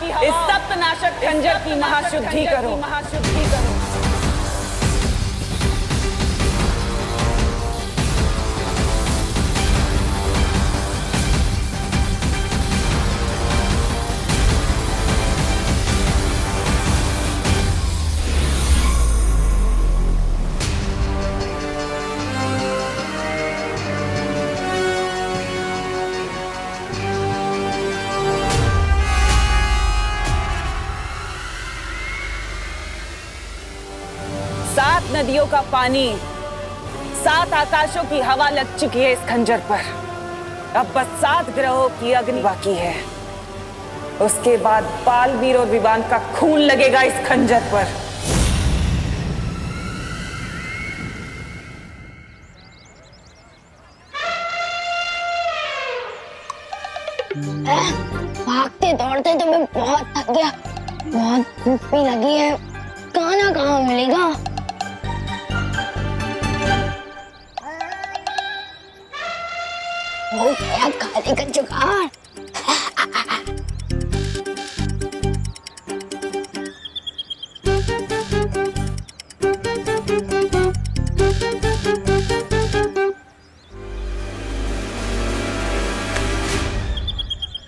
इस सप्तनाशक खंजर की महाशुद्धि करो। सात नदियों का पानी, सात आकाशों की हवा लग चुकी है इस खंजर पर। अब बस 7 ग्रहों की अग्नि बाकी है। उसके बाद बालवीर और विवान का खून लगेगा इस खंजर पर। भागते दौड़ते तो मैं बहुत थक गया, बहुत भूख भी लगी है। खाना कहाँ मिलेगा? हो गया खाने का जुगाड़।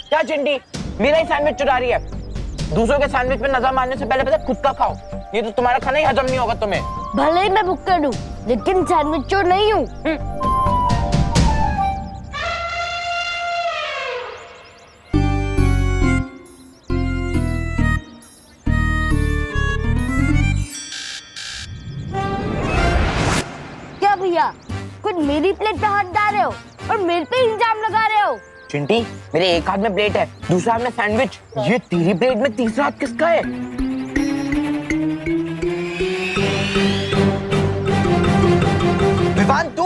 क्या चिंटी, मेरा ही सैंडविच चुरा रही है? दूसरों के सैंडविच पे नजर मारने से पहले खुद का खाओ, ये तो तुम्हारा खाना ही हजम नहीं होगा तुम्हें। भले ही मैं भुक्कड़ हूँ, लेकिन सैंडविच चोर नहीं हूँ। क्या भैया, खुद मेरी प्लेट पे हाथ डाल रहे हो और मेरे पे इल्जाम लगा रहे हो? चिंटी, मेरे एक हाथ में प्लेट है, दूसरे हाथ में सैंडविच। ये तेरी प्लेट में तीसरा हाथ किसका है? विवान, तू?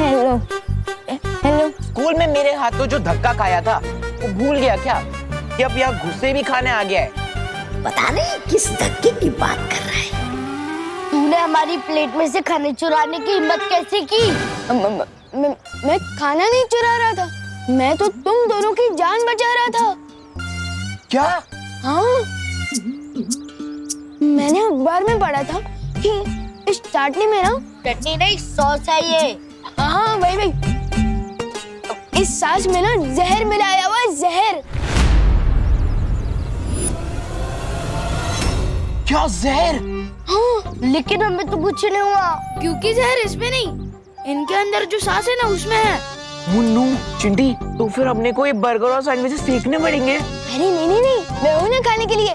Hello hello. स्कूल में मेरे हाथों जो धक्का खाया था वो भूल गया क्या कि अब यहाँ गुस्से भी खाने आ गया है? पता नहीं किस धक्के की बात कर रहा है। तूने हमारी प्लेट में से खाने चुराने की हिम्मत कैसे की? मैं खाना नहीं चुरा रहा था, मैं तो तुम दोनों की जान बचा रहा था। क्या? हाँ, मैंने अखबार में पढ़ा था कि इस चाटनी में ना चटनी नहीं सॉस है ये। हाँ वही। इस सास में ना जहर मिलाया हुआ है, जहर। क्या जहर? हाँ, लेकिन हमें तो कुछ नहीं हुआ क्योंकि जहर इसमें नहीं, इनके अंदर जो सांस है ना उसमें है। मुन्नू, चिंटी, तो फिर अपने को ये बर्गर और सैंडविचेस फेंकने पड़ेंगे। अरे नहीं, मैं हूँ ना खाने के लिए।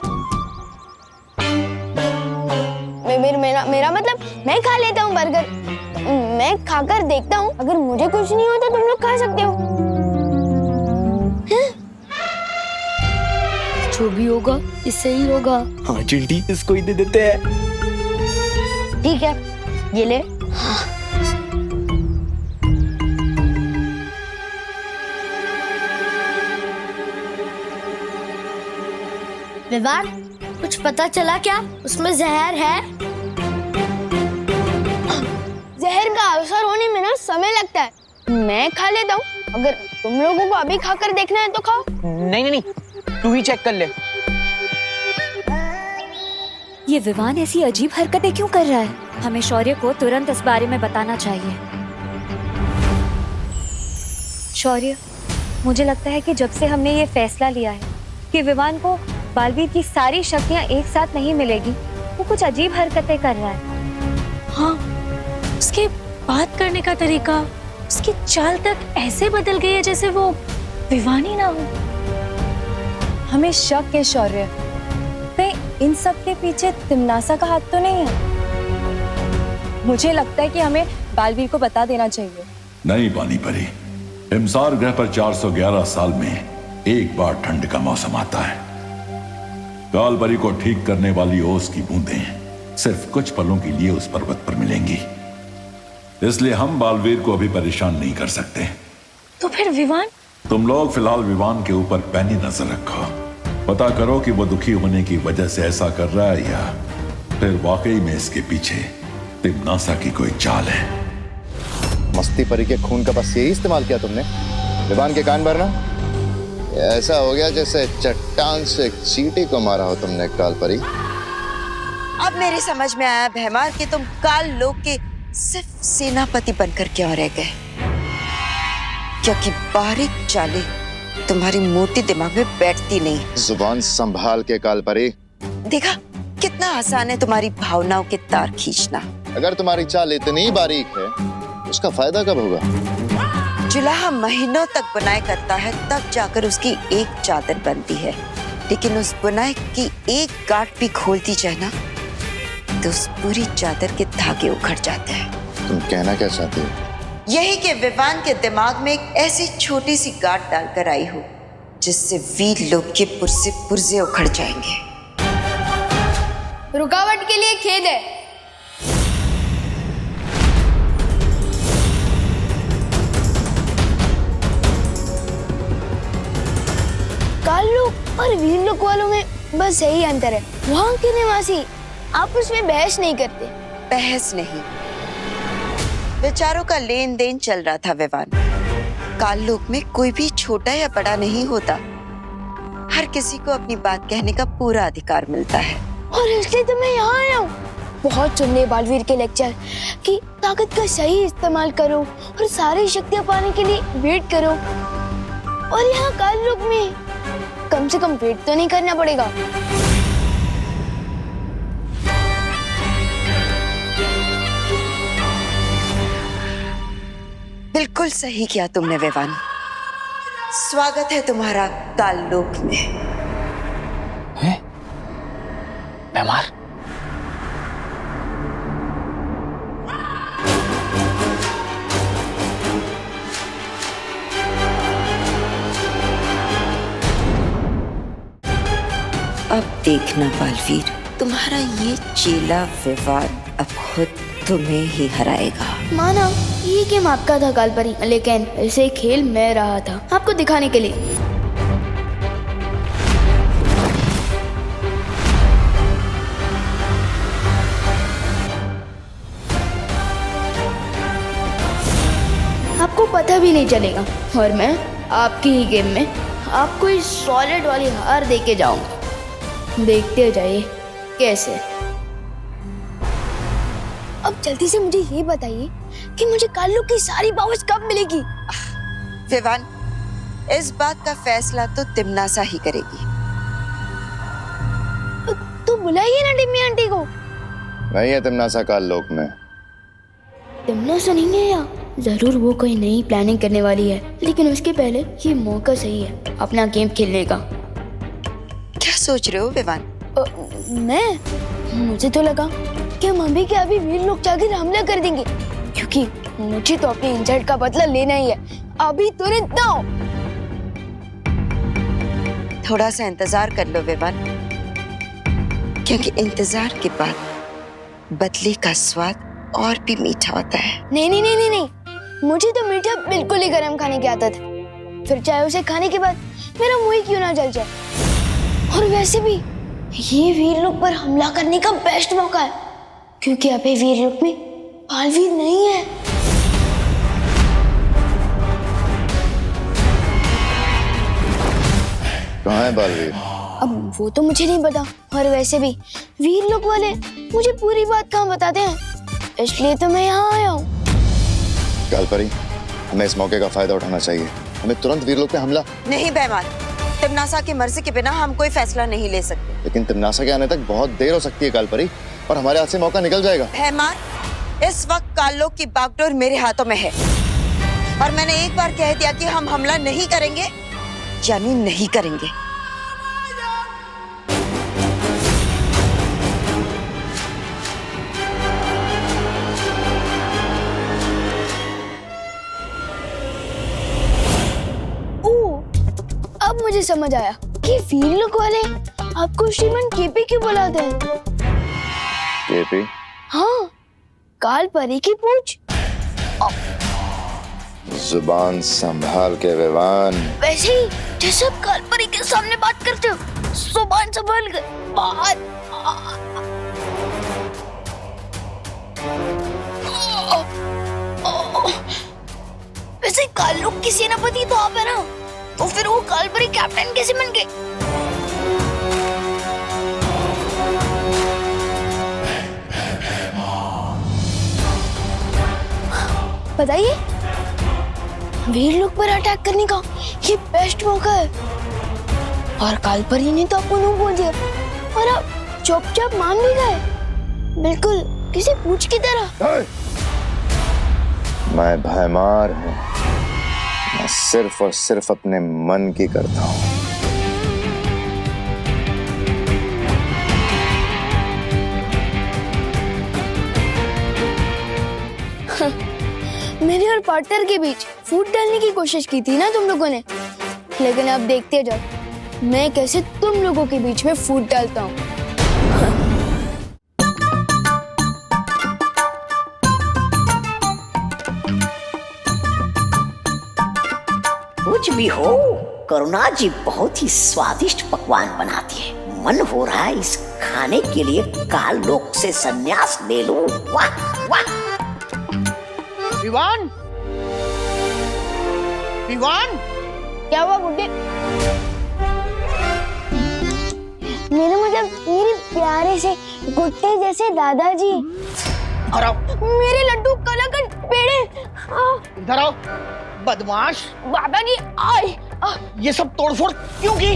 मेरा मतलब मैं खा लेता हूँ बर्गर। मैं खाकर देखता हूँ, अगर मुझे कुछ नहीं होता तुम लोग खा सकते हो। जो भी होगा इससे ही होगा। हाँ चिंटी, इसको ही दे देते हैं। ठीक है, ये ले। विवान, कुछ पता चला क्या? उसमें जहर है। जहर का अवसर होने में ना समय लगता है। मैं खा लेता हूँ, अगर तुम लोगों को अभी खाकर देखना है तो खाओ। नहीं, तू ही चेक कर ले। ये विवान ऐसी अजीब हरकतें क्यों कर रहा है? हमें शौर्य को तुरंत इस बारे में बताना चाहिए। शौर्य, मुझे लगता है कि जब से हमने ये फैसला लिया है कि विवान को बालवीर की सारी शक्तियां एक साथ नहीं मिलेगी, वो कुछ अजीब हरकतें कर रहा है। हाँ, उसके बात करने का तरीका, उसकी चाल तक ऐसे बदल गई है जैसे वो विवान ही ना हो। हमें शक है शौर्य, कहीं इन सब के पीछे तिमनासा का हाथ तो नहीं है? मुझे लगता है कि हमें बालवीर को बता देना चाहिए। नहीं पानी परी, हिमसार ग्रह पर 411 साल में एक बार ठंड का मौसम आता है। कालपरी को ठीक करने वाली ओस की बूंदें सिर्फ कुछ पलों के लिए उस पर्वत पर मिलेंगी, इसलिए हम बालवीर को अभी परेशान नहीं कर सकते। तो फिर विवान? तुम लोग फिलहाल विवान के ऊपर पैनी नजर रखो, पता करो कि वो दुखी होने की वजह से ऐसा कर रहा है या फिर वाकई में इसके पीछे तिमनासा की कोई चाल है। मस्ती परी के खून का बस यही इस्तेमाल किया तुमने? विवान के कान भरना। ऐसा हो गया जैसे चट्टान से एक चींटी को मारा हो तुमने काल परी। अब मेरी समझ में आया भैमार कि तुम काल लोक के सिर्फ सेनापति बनकर क्यों रह गए, क्योंकि बारीक चालें तुम्हारी मोटी दिमाग में बैठती नहीं। जुबान संभाल के काल परी। देखा कितना आसान है तुम्हारी भावनाओं के तार खींचना। अगर तुम्हारी चाल इतनी बारीक है उसका फायदा कब होगा? जुलाहा महीनों तक बुनाई करता है, तब जाकर उसकी एक चादर बनती है, लेकिन उस बुनाई की एक गांठ भी खोलती जाए ना तो उस पूरी चादर के धागे उखड़ जाते हैं। तुम कहना क्या चाहते हो? यही कि विवान के दिमाग में एक ऐसी छोटी सी गांठ डालकर आई हो जिससे वीर लोग के पुर्जे पुर्जे उखड़ जाएंगे। रुकावट के लिए खेद है। काल लोक और वीर लोक वालों में बस यही अंतर है। वहाँ के निवासी आपस में बहस नहीं करते। बहस नहीं, विचारों का लेन देन चल रहा था विवान। काल लोक में कोई भी छोटा या बड़ा नहीं होता, हर किसी को अपनी बात कहने का पूरा अधिकार मिलता है। और इसलिए तो मैं यहाँ आया हूँ। बहुत सुन लिए बालवीर के लेक्चर कि ताकत का सही इस्तेमाल करो और सारी शक्तियाँ पाने के लिए वेट करो, और यहाँ काल लोक में कम से कम वेट तो नहीं करना पड़ेगा। बिल्कुल सही किया तुमने विवान। स्वागत है तुम्हारा काल लोक में। हैं? भैमार? अब देखना बालवीर, तुम्हारा ये चेला विवान अब खुद तुम्हें ही हराएगा। माना ये गेम आपका था काल परी, लेकिन इसे खेल मैं रहा था आपको दिखाने के लिए। आपको पता भी नहीं चलेगा, और मैं आपकी ही गेम में आपको इस सॉलिड वाली हार दे के जाऊंगा। देखते जाइए कैसे। अब जल्दी से मुझे ये बताइए कि मुझे काल लोक की सारी पावर्स कब मिलेगी? विवान, इस बात का फैसला तो तिमनासा ही करेगी। तो बुलाइए ना टिम्मी आंटी को। नहीं है तिमनासा काल लोक में। तिमनासा नहीं है या जरूर वो कोई नई प्लानिंग करने वाली है, लेकिन उसके पहले ये मौका सही है अपना गेम खेलने का। क्या सोच रहे हो विवान? मुझे तो लगा कि हम अभी के अभी वीर लोग जाकर हमला कर देंगे, क्योंकि मुझे तो अपने इंसल्ट का बदला लेना ही है। अभी तुरंत दो। थोड़ा सा इंतजार कर लो विवान, क्योंकि इंतजार के बाद बदले का स्वाद और भी मीठा होता है। नहीं नहीं नहीं नहीं नहीं, मुझे तो मीठा बिल्कुल ही गरम खाने की आदत है, फिर चाहे उसे खाने के बाद मेरा मुंह ही क्यों ना जल जाए। और वैसे भी ये वीर लोक पर हमला करने का बेस्ट मौका है, क्योंकि अभी वीर लोक में बालवीर नहीं है। कहाँ है बालवीर? अब वो तो मुझे नहीं पता, और वैसे भी वीर लोक वाले मुझे पूरी बात कहाँ बताते हैं, इसलिए तो मैं यहाँ आया हूँ। काल परी, हमें इस मौके का फायदा उठाना चाहिए। हमें तुरंत वीर लोक पे हमला। नहीं भैमार, तिमनासा की मर्जी के बिना हम कोई फैसला नहीं ले सकते। लेकिन तिमनासा के आने तक बहुत देर हो सकती है काल परी, और हमारे हाथ से मौका निकल जाएगा। भैमार, इस वक्त काल लोक की बागडोर मेरे हाथों में है, और मैंने एक बार कह दिया कि हम हमला नहीं करेंगे, यानी नहीं करेंगे। अब मुझे समझ आया कि वीर लोक वाले आपको श्रीमान केपी क्यों बुलाते हैं। केपी? हाँ, काल परी की पूछ। जुबान संभाल के विवान। वैसे ही जैसे आप काल परी के सामने बात करते हो, जुबान संभाल कर बात। वैसे काल लोक की सेनापति तो आप है ना, तो फिर वो कालपरी कैप्टन कैसे बन गई? बताइए, वीर लोग पर अटैक करने का ये बेस्ट मौका है। और कालपरी ने तो आपको नहीं बोल दिया और आप चुपचाप मान भी गए, बिल्कुल किसी पूछ की तरह। मैं भयमार हूँ, मैं सिर्फ और सिर्फ अपने मन की करता हूँ। मेरे और पार्टनर के बीच फूट डालने की कोशिश की थी ना तुम लोगों ने, लेकिन अब देखते जाओ मैं कैसे तुम लोगों के बीच में फूट डालता हूँ। कुछ भी हो, करुणा जी बहुत ही स्वादिष्ट पकवान बनाती है। मन हो रहा है इस खाने के लिए काल लोक से संन्यास ले लूं। वाह वाह। विवान, विवान, क्या हुआ गुड्डे? मेरे प्यारे से गुड्डे जैसे दादाजी। इधर आओ, मेरे लड्डू कलाकंद पेड़े। इधर आओ, बदमाश। दादाजी आए। ये सब तोड़फोड़ क्यों की?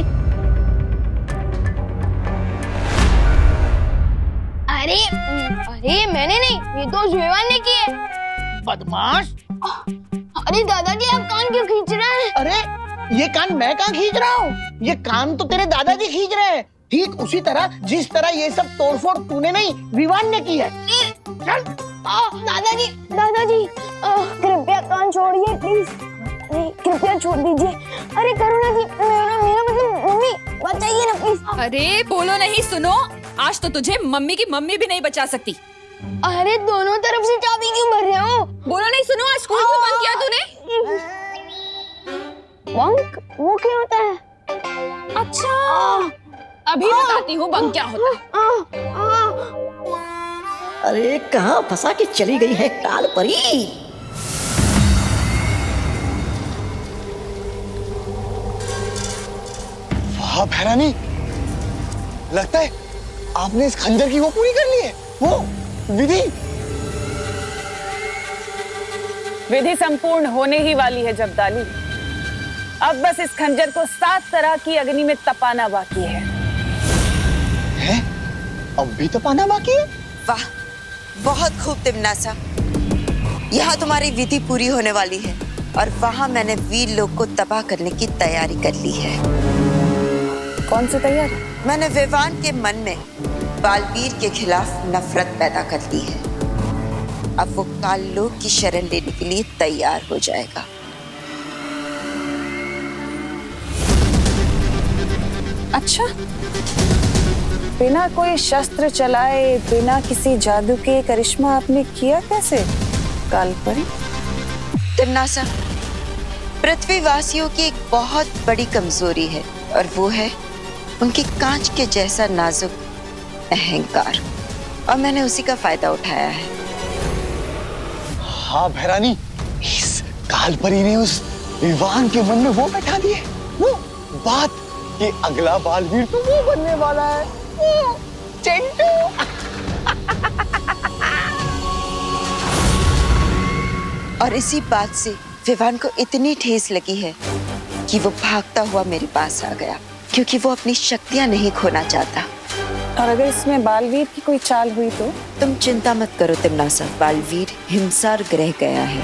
अरे मैंने नहीं, ये तो विवान ने की है। बदमाश। अरे दादाजी आप कान क्यों खींच रहे हैं? अरे ये कान मैं कहाँ खींच रहा हूँ? ये कान तो तेरे दादाजी खींच रहे हैं, ठीक उसी तरह जिस तरह ये सब तोड़फोड़ तूने नहीं विवान ने की है। चल। दादाजी दादाजी कृपया कान छोड़िए प्लीज। अरे कृपया छोड़ दीजिए। अरे करुणा जी, मेरा मतलब मम्मी, बचाइए ना प्लीज। अरे बोलो नहीं, सुनो, आज तो तुझे मम्मी की मम्मी भी नहीं बचा सकती। अरे दोनों तरफ से चाबी क्यों भर रहे हो? बोलो नहीं, सुनो, आज स्कूल क्यों बंद किया तूने? बंक वो क्या होता है? अच्छा, अभी बताती हूँ बंक क्या होता है। अरे कहाँ फंसा के चली गई है काल परी? वाह भैरानी, लगता है आपने इस खंजर की वो पूरी कर ली है, वो विधि। विधि संपूर्ण होने ही वाली है जब्दाली। अब बस इस खंजर को 7 तरह की अग्नि में तपाना बाकी है। अब भी तपाना बाकी है? वाह, बहुत खूब तिमनासा। यहाँ तुम्हारी विधि पूरी होने वाली है और वहाँ मैंने वीर लोग को तबाह करने की तैयारी कर ली है। कौन सी तैयारी? मैंने विवान के मन में बालवीर के खिलाफ नफरत पैदा कर दी है। अब वो काल लोक की शरण लेने के लिए तैयार हो जाएगा। अच्छा, बिना कोई शस्त्र चलाए, बिना किसी जादू के करिश्मा आपने किया कैसे कालपरी? तिमनासा, पृथ्वीवासियों की एक बहुत बड़ी कमजोरी है और वो है उनकी कांच के जैसा नाजुक अहंकार, और मैंने उसी का फायदा उठाया है। हाँ भैरानी, इस कालपरी ने उस विवान के मन में वो बैठा दिए, वो बात कि अगला बालवीर तो वो बनने वाला है, वो चिंटू। और इसी बात से विवान को इतनी ठेस लगी है कि वो भागता हुआ मेरे पास आ गया, क्योंकि वो अपनी शक्तियां नहीं खोना चाहता। और अगर इसमें बालवीर की कोई चाल हुई तो? तुम चिंता मत करो तिमनासा, बालवीर हिमसार ग्रह गया है।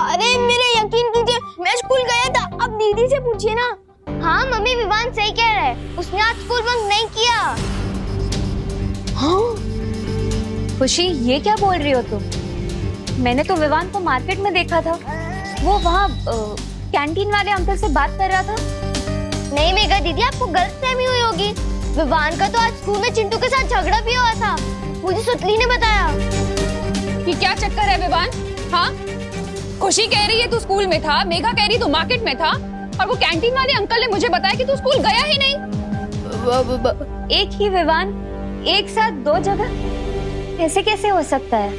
अरे मेरे यकीन कीजिए, मैं स्कूल गया था। अब दीदी से पूछिए ना। हाँ मम्मी, विवान सही कह रहा है, उसने आज स्कूल बंक नहीं किया। हाँ? खुशी, ये क्या बोल रही हो तुम? मैंने तो विवान को मार्केट में देखा था, वो वहाँ कैंटीन वाले अंकल से बात कर रहा था। नहीं मेघा दीदी, आपको गलतफहमी हुई होगी। विवान का तो आज स्कूल में चिंटू के साथ झगड़ा भी हुआ था, मुझे सुतली ने बताया। कि क्या चक्कर है विवान? हाँ, खुशी कह रही है तू स्कूल में था, मेघा कह रही तू मार्केट में था, और वो कैंटीन वाले अंकल ने मुझे बताया कि तू स्कूल गया ही नहीं। एक ही विवान एक साथ 2 जगह, ऐसे कैसे हो सकता है?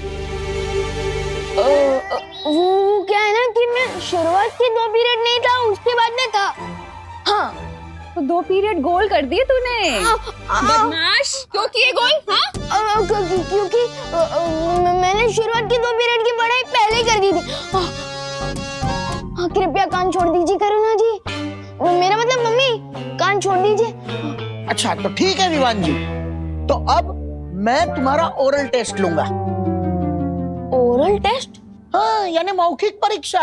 वो क्या है ना कि मैं शुरुआत के 2 पीरियड नहीं था, उसके बाद में था। हाँ, तो 2 पीरियड गोल कर दिए तूने। बदमाश, क्यों किए गोल? हाँ, क्योंकि मैंने शुरुआत की 2 पीरियड की पढ़ाई पहले कर दी थी। कृपया कान छोड़ दीजिए करुणा जी, मेरा मतलब मम्मी, कान छोड़ दीजिए। अच्छा तो ठीक है विवान जी, तो अब मैं तुम्हारा ओरल टेस्ट लूंगा। Oral test? हाँ, यानी मौखिक परीक्षा।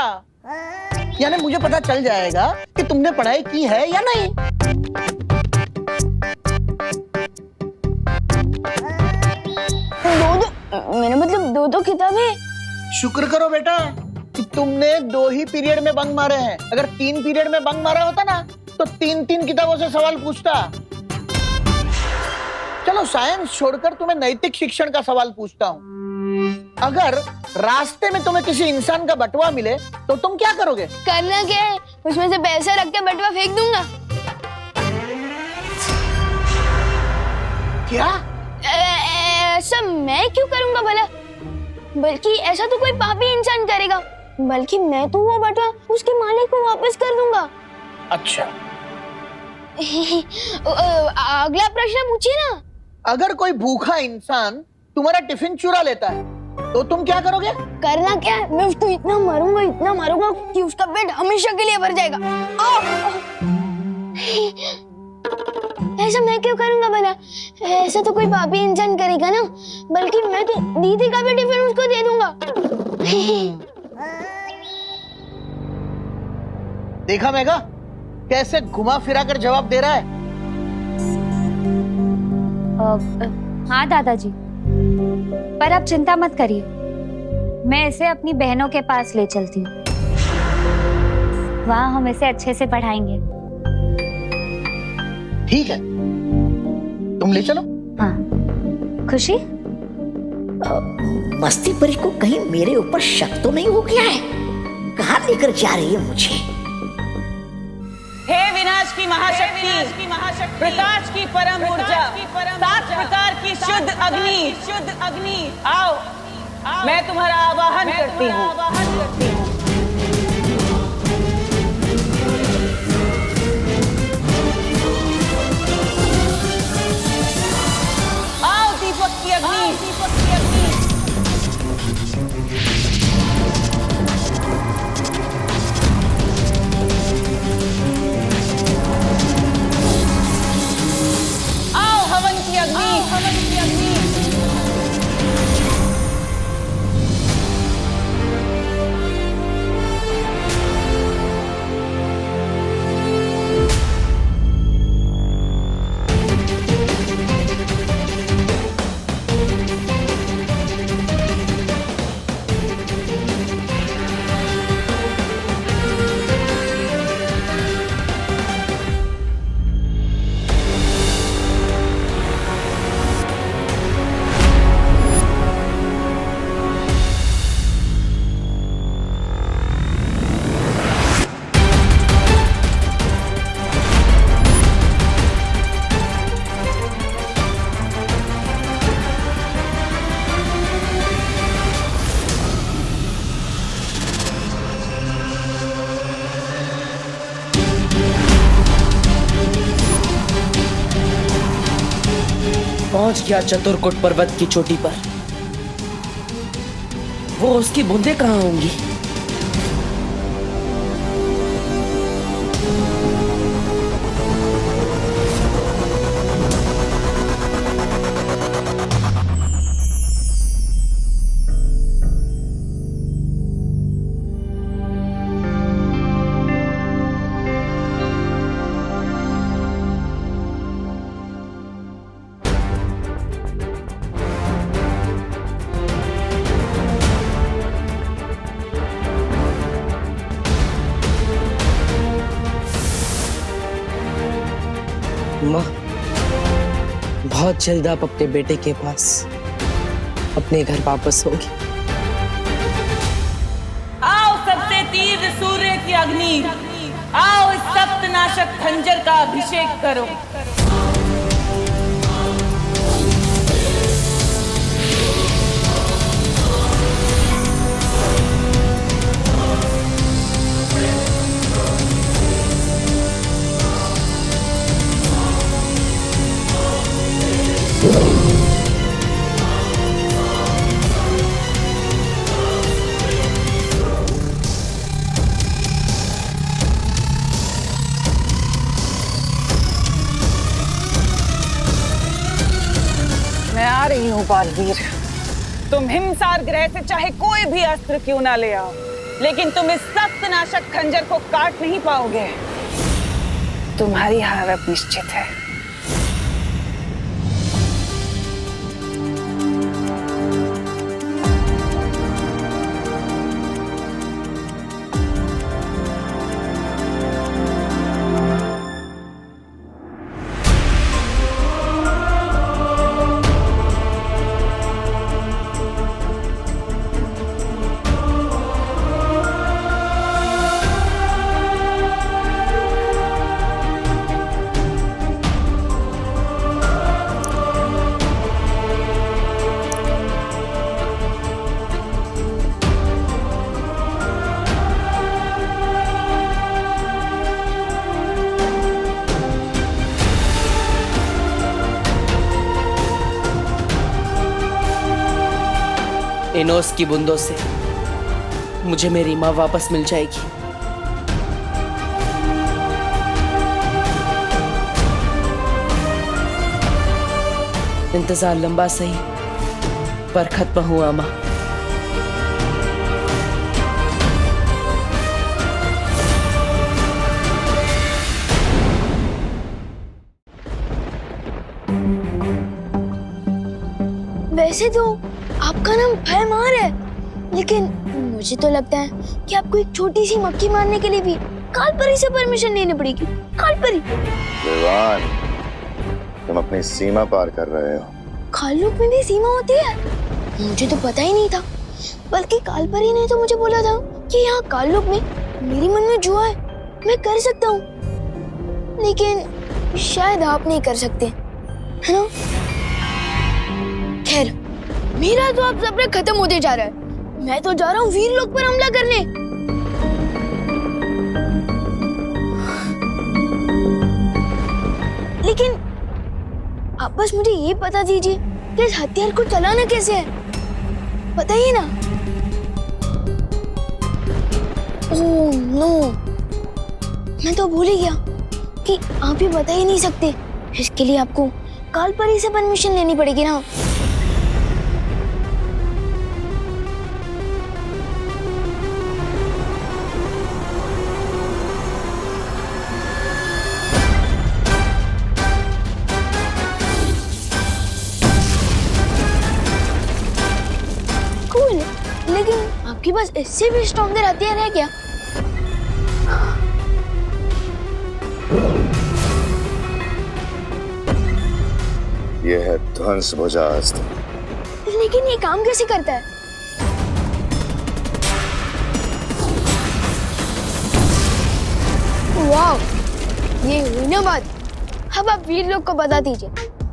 यानी मुझे पता चल जाएगा कि तुमने पढ़ाई की है या नहीं। मेरा मतलब 2 किताबें। शुक्र करो बेटा कि तुमने 2 ही पीरियड में बंक मारे हैं। अगर 3 पीरियड में बंक मारा होता ना तो 3 किताबों से सवाल पूछता। चलो साइंस छोड़कर तुम्हें नैतिक शिक्षण का सवाल पूछता हूँ। अगर रास्ते में तुम्हें किसी इंसान का बटुआ मिले तो तुम क्या करोगे? करना क्या है, उसमें से पैसे रख के बटुआ फेंक दूंगा। क्या? ऐसा मैं क्यों करूंगा भला? बल्कि ऐसा तो कोई पापी इंसान करेगा, बल्कि मैं तो वो बटुआ उसके मालिक को वापस कर दूंगा। अच्छा अगला प्रश्न पूछिए ना। अगर कोई भूखा इंसान तुम्हारा टिफिन चुरा लेता है तो तुम क्या करोगे? करना क्या है, मैं उसको इतना मारूंगा कि उसका पेट हमेशा के लिए भर जाएगा। ऐसा मैं क्यों करूंगा भला? ऐसा तो कोई पापी इंसान करेगा ना, बल्कि मैं तो दीदी का भी टिफिन उसको दे दूंगा। देखा मेघा, कैसे घुमा फिरा कर जवाब दे रहा है। हाँ दादाजी, पर आप चिंता मत करिए, मैं इसे अपनी बहनों के पास ले चलती हूँ। वहाँ हम इसे अच्छे से पढ़ाएंगे। ठीक है, तुम ले चलो। हाँ खुशी, मस्ती परी को कहीं मेरे ऊपर शक तो नहीं हो गया है? कहाँ लेकर जा रही है मुझे? हे विनाश की महाशक्ति, प्रकाश की परम ऊर्जा, 7 प्रकार की शुद्ध अग्नि, आओ, मैं तुम्हारा आवाहन करती हूँ। आओ दीपक की अग्नि। हवन की अग्नि। पहुंच गया चतुर्कुट पर्वत की चोटी पर। वो उसकी बूंदें कहाँ होंगी? माँ, बहुत जल्द आप अपने बेटे के पास अपने घर वापस होगी। आओ सबसे तीव्र सूर्य की अग्नि, आओ इस सप्तनाशक खंजर का अभिषेक करो। रही हूँ बालवीर, तुम हिमसार ग्रह से चाहे कोई भी अस्त्र क्यों ना ले आओ, लेकिन तुम इस सख्त नाशक खंजर को काट नहीं पाओगे। तुम्हारी हार अब निश्चित है। इन ओस की बूंदों से मुझे मेरी माँ वापस मिल जाएगी। इंतजार लंबा सही पर खत्म हुआ माँ। वैसे तो आपका नाम भयमार है, लेकिन मुझे तो लगता है कि आपको एक छोटी सी मक्खी मारने के लिए भी कालपरी से परमिशन लेनी पड़ेगी। कालपरी? विवान, तुम अपनी सीमा पार कर रहे हो। काललोक में भी सीमा होती है? मुझे तो पता ही नहीं था, बल्कि कालपरी ने तो मुझे बोला था कि यहाँ काललोक में मेरे मन में जो है मैं कर सकता हूँ, लेकिन शायद आप नहीं कर सकते, है ना? खैर, मेरा तो अब सब्र खत्म होते जा रहा है। मैं तो जा रहा हूँ वीरलोक पर हमला करने। लेकिन आप बस मुझे ये बता दीजिए कि इस हथियार को चलाना कैसे है, बताइए ना। ओह नो, मैं तो भूल ही गया कि आप ये बता ही नहीं सकते। इसके लिए आपको कालपरी से परमिशन लेनी पड़ेगी ना। लेकिन आपके पास इससे भी स्ट्रॉन्गर हथियार है क्या? यह है ध्वंस भुजा अस्त्र। लेकिन ये काम कैसे करता है? वाह, ये हुई ना बात। अब आप वीरलोक को बता दीजिए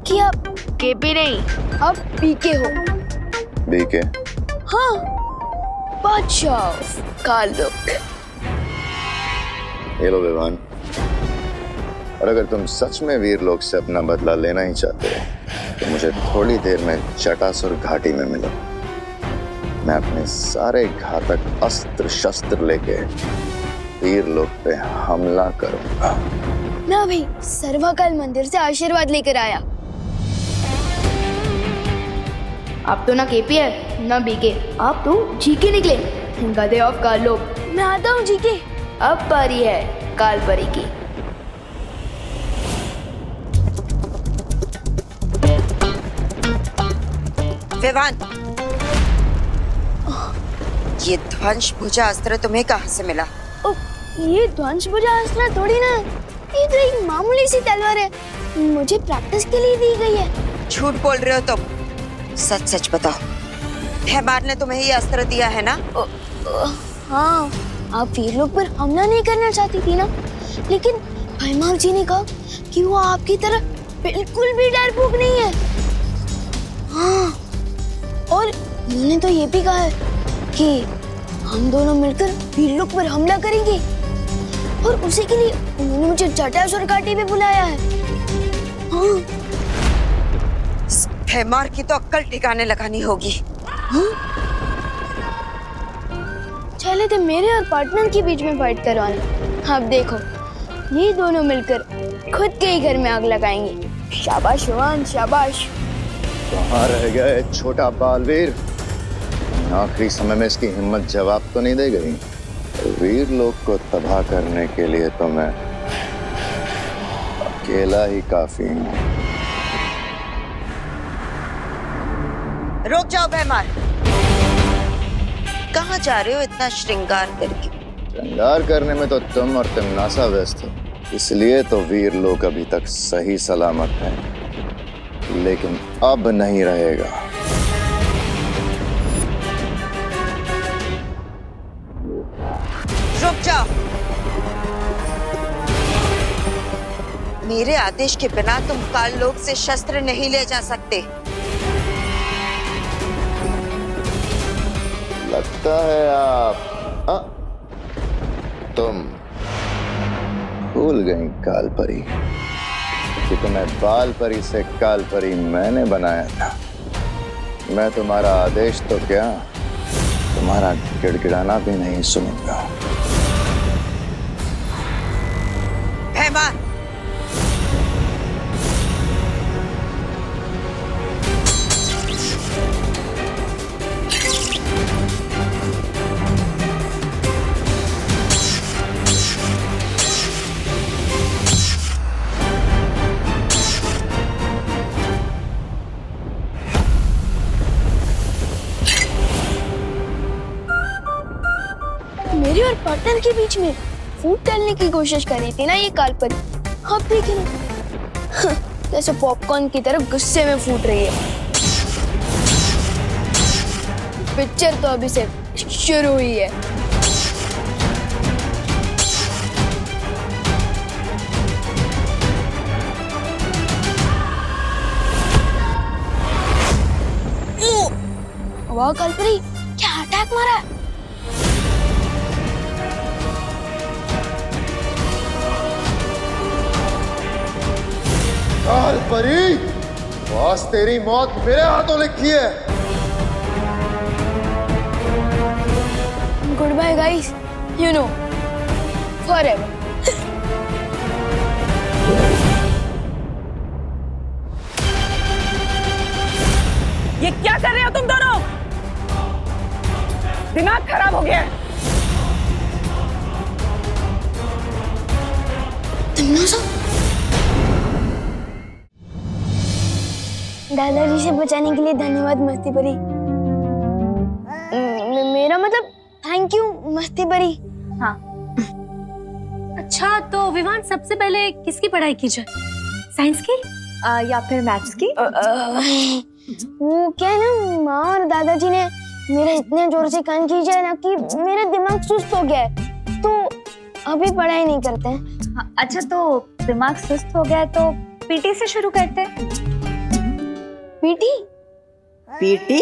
कि आप केपी नहीं, आप पीके हो। बीके? हाँ, बादशाह काललोक। ये लो विवान, और अगर तुम सच में वीरलोक से अपना बदला लेना ही चाहते हो तो मुझे थोड़ी देर में जटासुर घाटी में मिलो। मैं अपने सारे घातक अस्त्र शस्त्र लेके वीरलोक पे हमला करूंगा। मैं अभी सर्वकाल मंदिर से आशीर्वाद लेकर आया। आप तो ना केपी है ना बीके, आप तो जीके निकले, गधे ऑफ काललोक। मैं आता हूँ जीके, अब बारी है कालपरी की। विवान, ये ध्वंस भुजा अस्त्र तुम्हें कहाँ से मिला? ये ध्वंस भुजा अस्त्र थोड़ी ना, ये तो एक मामूली सी तलवार है, मुझे प्रैक्टिस के लिए दी गई है। झूठ बोल रहे हो तुम, सच सच बताओ। भयमार ने तुम्हें ये अस्त्र दिया है ना? हाँ, आप वीरलोक पर हमला नहीं करना चाहती थी ना, लेकिन भयमार जी ने कहा कि वो आपकी तरह बिल्कुल भी डरपोक नहीं है। हाँ, और उन्होंने तो ये भी कहा है कि हम दोनों मिलकर वीरलोक पर हमला करेंगे, और उसी के लिए उन्होंने मुझे जटासुर घाटी में बुलाया है। हाँ। भयमार की तो अक्ल ठिकाने लगानी होगी। हाँ? चले थे मेरे और पार्टनर के बीच में फाइट करवाने, अब देखो ये दोनों मिलकर खुद के ही घर में आग लगाएंगे। शाबाश विवान, शाबाश। कहाँ रह गया है छोटा बालवीर? आखिरी समय में इसकी हिम्मत जवाब तो नहीं दे गई। वीर लोग को तबाह करने के लिए तो मैं अकेला ही काफी हूँ। रुक जाओ बेमान, कहाँ जा रहे हो इतना श्रृंगार करके? श्रृंगार करने में तो तुम और तिमनासा व्यस्त हो, इसलिए तो वीर लोग अभी तक सही सलामत हैं, लेकिन अब नहीं रहेगा। रुक जाओ, मेरे आदेश के बिना तुम काल लोक से शस्त्र नहीं ले जा सकते। लगता है आप तुम भूल गई कालपरी कि तुम्हें बालपरी से कालपरी मैंने बनाया था। मैं तुम्हारा आदेश तो क्या, तुम्हारा गिड़गिड़ाना भी नहीं सुनूंगा। बेमान, मेरे और पार्टनर के बीच में फूट डालने की कोशिश कर रही थी ना ये कालपरी। अब देखिए ना, जैसे पॉपकॉर्न की तरह गुस्से में फूट रही है। पिक्चर तो अभी से शुरू हुई है। वाह कालपरी, क्या अटैक मारा है। कालपरी, बॉस तेरी मौत मेरे हाथों लिखी है। Goodbye guys, you know forever. ये क्या कर रहे हो तुम दोनों? दिमाग खराब हो गया है। दादाजी से बचाने के लिए धन्यवाद मस्ती परी। मेरा मतलब थैंक यू मस्ती परी। हाँ। अच्छा, तो विवान सबसे पहले किसकी पढ़ाई की जाए? साइंस की या फिर मैथ्स की? वो क्या है ना, माँ और दादाजी ने मेरा इतने जोर से कान खींचा है ना कि मेरा दिमाग सुस्त हो गया है, तो अभी पढ़ाई नहीं करते हैं। हाँ, अच्छा तो दिमाग सुस्त हो गया है तो पीटी से शुरू करते हैं। पीटी? पीटी?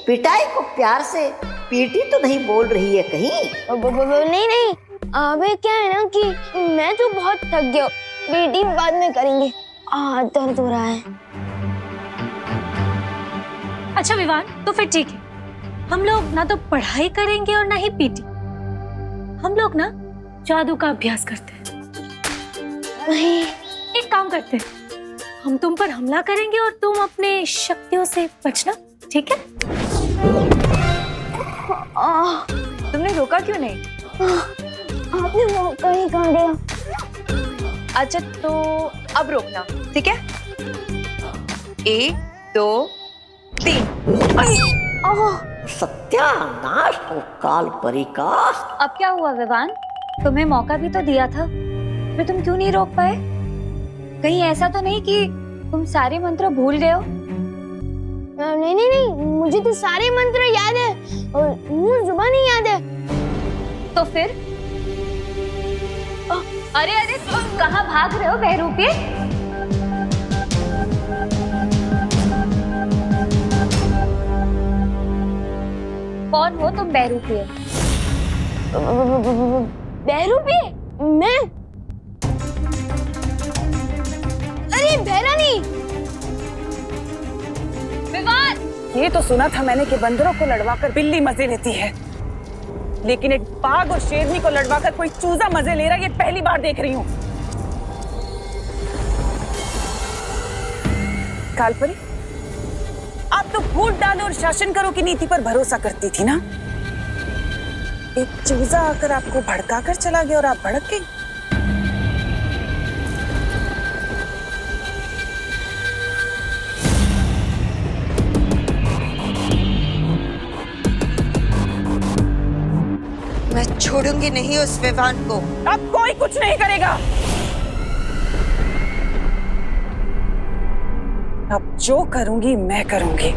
पिटाई को प्यार से पीटी तो नहीं बोल रही है कहीं? नहीं, अबे क्या है ना कि मैं तो बहुत थक गया, पीटी बाद में करेंगे, दर्द हो रहा है। अच्छा विवान, तो फिर ठीक है, हम लोग ना तो पढ़ाई करेंगे और ना ही पीटी। हम लोग ना जादू का अभ्यास करते हैं। एक काम करते हैं, हम तुम पर हमला करेंगे और तुम अपने शक्तियों से बचना, ठीक है? तुमने रोका क्यों नहीं? आपने मौका ही कहाँ दिया। अच्छा तो अब रोकना, ठीक है? 1 2 3। सत्यानाश हो कालपरी का। अब क्या हुआ विवान? तुम्हें मौका भी तो दिया था, फिर तुम क्यों नहीं रोक पाए? कहीं ऐसा तो नहीं कि तुम सारे मंत्र भूल गए हो? नहीं, मुझे तो सारे मंत्र याद है और मुंह जुबान नहीं याद है। तो फिर? अरे तुम कहाँ भाग रहे हो बहरूपे? कौन हो तुम बहरूपे? बहरूपे? मैं? अरे बहरा नहीं। विवान, ये तो सुना था मैंने कि बंदरों को लड़वाकर बिल्ली मजे लेती है, लेकिन एक बाघ और शेरनी को लड़वाकर कोई चूजा मजे ले रहा है, ये पहली बार देख रही हूँ। कालपरी, अब तो फूट डालो और शासन करो की नीति पर भरोसा करती थी ना। एक चूजा आकर आपको भड़का कर चला गया और आप भड़क गई। मैं छोड़ूंगी नहीं उस विवान को। अब कोई कुछ नहीं करेगा। अब जो करूंगी मैं करूंगी।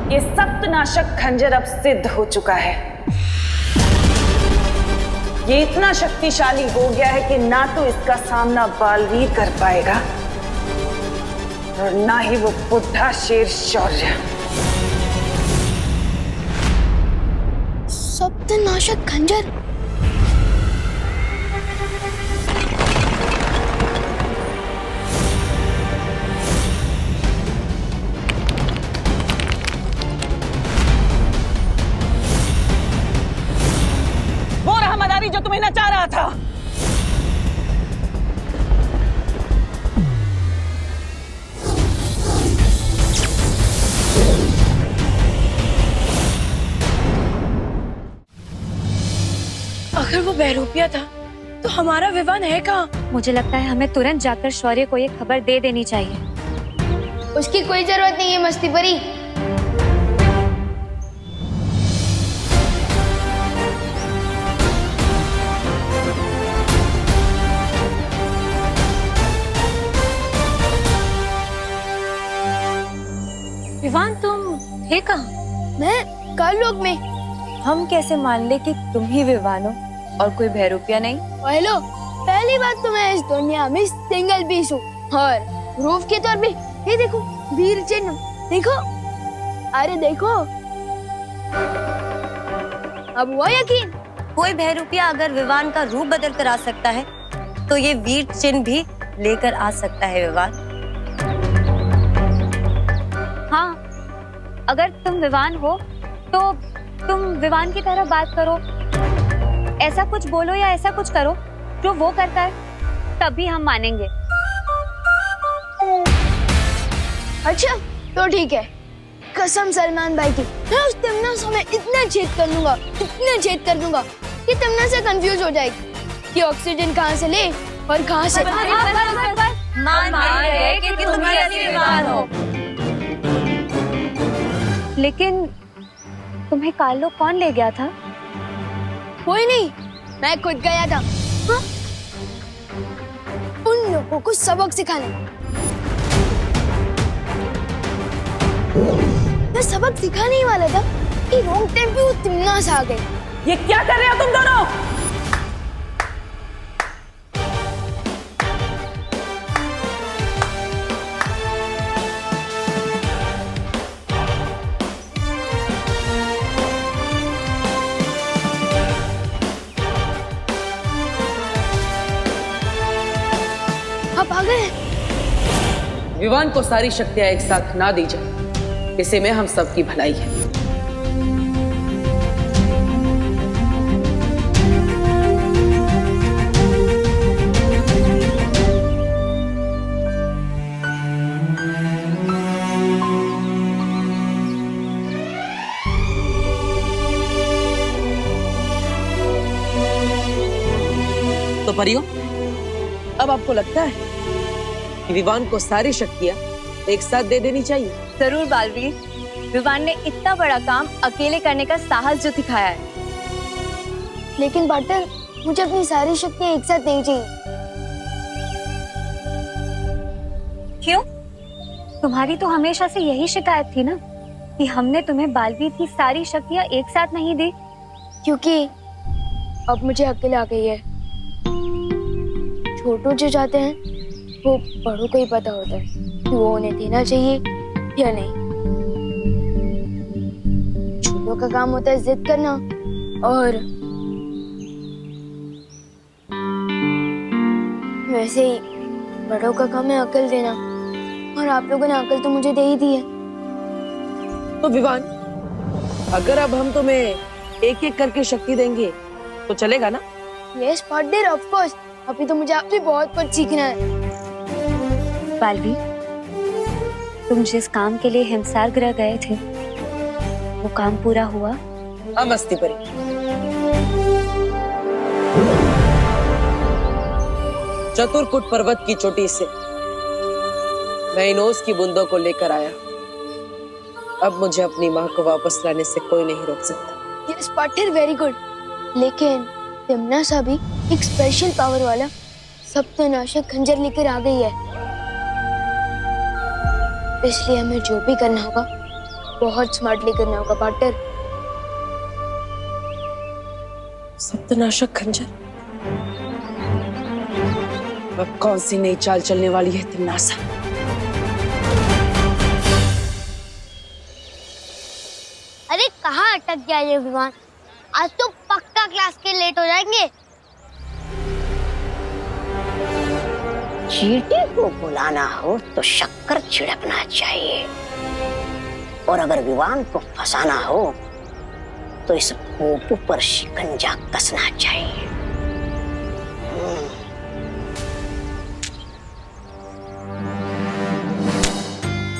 ये सप्तनाशक खंजर अब सिद्ध हो चुका है। ये इतना शक्तिशाली हो गया है कि ना तो इसका सामना बालवीर कर पाएगा और ना ही वो बुढ़ा शेर शौर्य। सप्तनाशक खंजर। वो रहा मदारी जो तुम्हें नचा रहा था। अगर वो बहरूपिया था तो हमारा विवान है कहाँ? मुझे लगता है हमें तुरंत जाकर शौर्य को ये खबर दे देनी चाहिए। उसकी कोई जरूरत नहीं है मस्ती परी। विवान तुम थे कहाँ? मैं काल लोक में। हम कैसे मान ले कि तुम ही विवान हो और कोई बहरूपिया नहीं? हेलो, पहली बात तो मैं इस दुनिया में सिंगल पीस हूँ और प्रूफ के तौर पे ये देखो वीर चिन्ह देखो। अरे देखो, अब हुआ यकीन? कोई बहरूपिया अगर विवान का रूप बदल कर आ सकता है तो ये वीर चिन्ह भी लेकर आ सकता है विवान। हाँ, अगर तुम विवान हो तो तुम विवान की तरह बात करो, ऐसा कुछ बोलो या ऐसा कुछ करो जो वो करता है, तभी हम मानेंगे। अच्छा तो ठीक है, कसम सलमान भाई की, मैं उस तमन्ना में इतना छेद कर दूंगा, इतना छेद कर दूंगा कि तमन्ना से कंफ्यूज हो जाएगी कि ऑक्सीजन कहाँ से ले और कहाँ से। मान रहे कि तुम ही असली विवान हो। लेकिन तुम्हें काल लोक कौन ले गया था? कोई नहीं, मैं खुद गया था। हाँ? उन लोगों को सबक सिखाने। मैं सबक सिखाने ही वाला था कि रॉन्ग टाइम पे वो तिम्ना से आ गए। ये क्या कर रहे हो तुम दोनों? आप आ गए? विवान को सारी शक्तियां एक साथ ना दी जाए, इसे में हम सबकी भलाई है। तो परियों, अब आपको लगता है कि विवान को सारी शक्तियां एक साथ दे देनी चाहिए? जरूर बालवीर, विवान ने इतना बड़ा काम अकेले करने का साहस जो दिखाया है। लेकिन पार्टनर, मुझे अपनी सारी शक्तियां एक साथ नहीं चाहिए। क्यों? तुम्हारी तो हमेशा से यही शिकायत थी ना कि हमने तुम्हें बालवीर की सारी शक्तियां एक साथ नहीं दी। क्योंकि अब मुझे अकेले आ गई है। छोटू जो चाहते हैं वो बड़ों को ही पता होता है कि वो उन्हें देना चाहिए या नहीं। छोटों का काम होता है जिद करना और वैसे ही बड़ों का काम है अकल देना, और आप लोगों ने अकल तो मुझे दे ही दी है। तो विवान, अगर अब हम तुम्हें एक एक करके शक्ति देंगे तो चलेगा ना? Yes partner, of course. अभी तो मुझे आपसे बहुत कुछ सीखना है। बालवीर, तुम जिस काम के लिए हिमसार ग्रह गए थे वो काम पूरा हुआ? हाँ मस्ती परी। चतुरकूट पर्वत की चोटी से मैं इन ओस की बूंदों को लेकर आया। अब मुझे अपनी माँ को वापस लाने से कोई नहीं रोक सकता। Yes partner, very good. लेकिन तिम्नासा भी एक स्पेशल पावर वाला सप्तनाशक खंजर लेकर आ गई है, इसलिए हमें जो भी करना होगा बहुत स्मार्टली करना होगा पार्टनर। सप्तनाशक खंजर? अब कौन सी नई चाल चलने वाली है तिम्नासा? अरे कहाँ अटक गया ये विमान? आज तो पक्का क्लास के लेट हो जाएंगे। चींटी को बुलाना हो तो शक्कर छिड़कना चाहिए, और अगर विवान को फंसाना हो तो इस पोपू पर शिकंजा कसना चाहिए।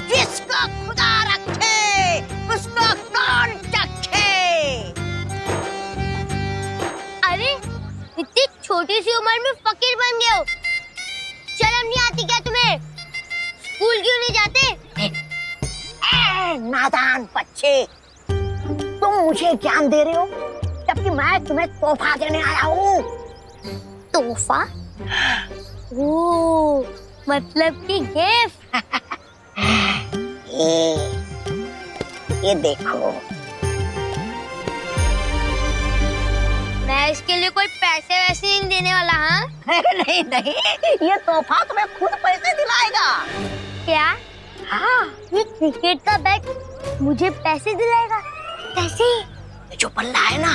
जिसको खुदा रखे उसको कौन चखे। अरे इतनी छोटी सी उम्र में फकीर बन गए हो, शर्म नहीं आती क्या तुम्हें? स्कूल क्यों नहीं जाते? नादान बच्चे, तुम मुझे ज्ञान दे रहे हो जबकि मैं तुम्हें तोहफा देने आया हूँ। तोहफा? ओह, मतलब कि गिफ्ट। ये देखो। मैं इसके लिए कोई पैसे वैसे नहीं देने वाला। हाँ नहीं नहीं, ये तोहफा तुम्हें खुद पैसे दिलाएगा। क्या? हाँ, ये क्रिकेट का बैट मुझे पैसे दिलाएगा? कैसे? ये जो बल्ला है ना,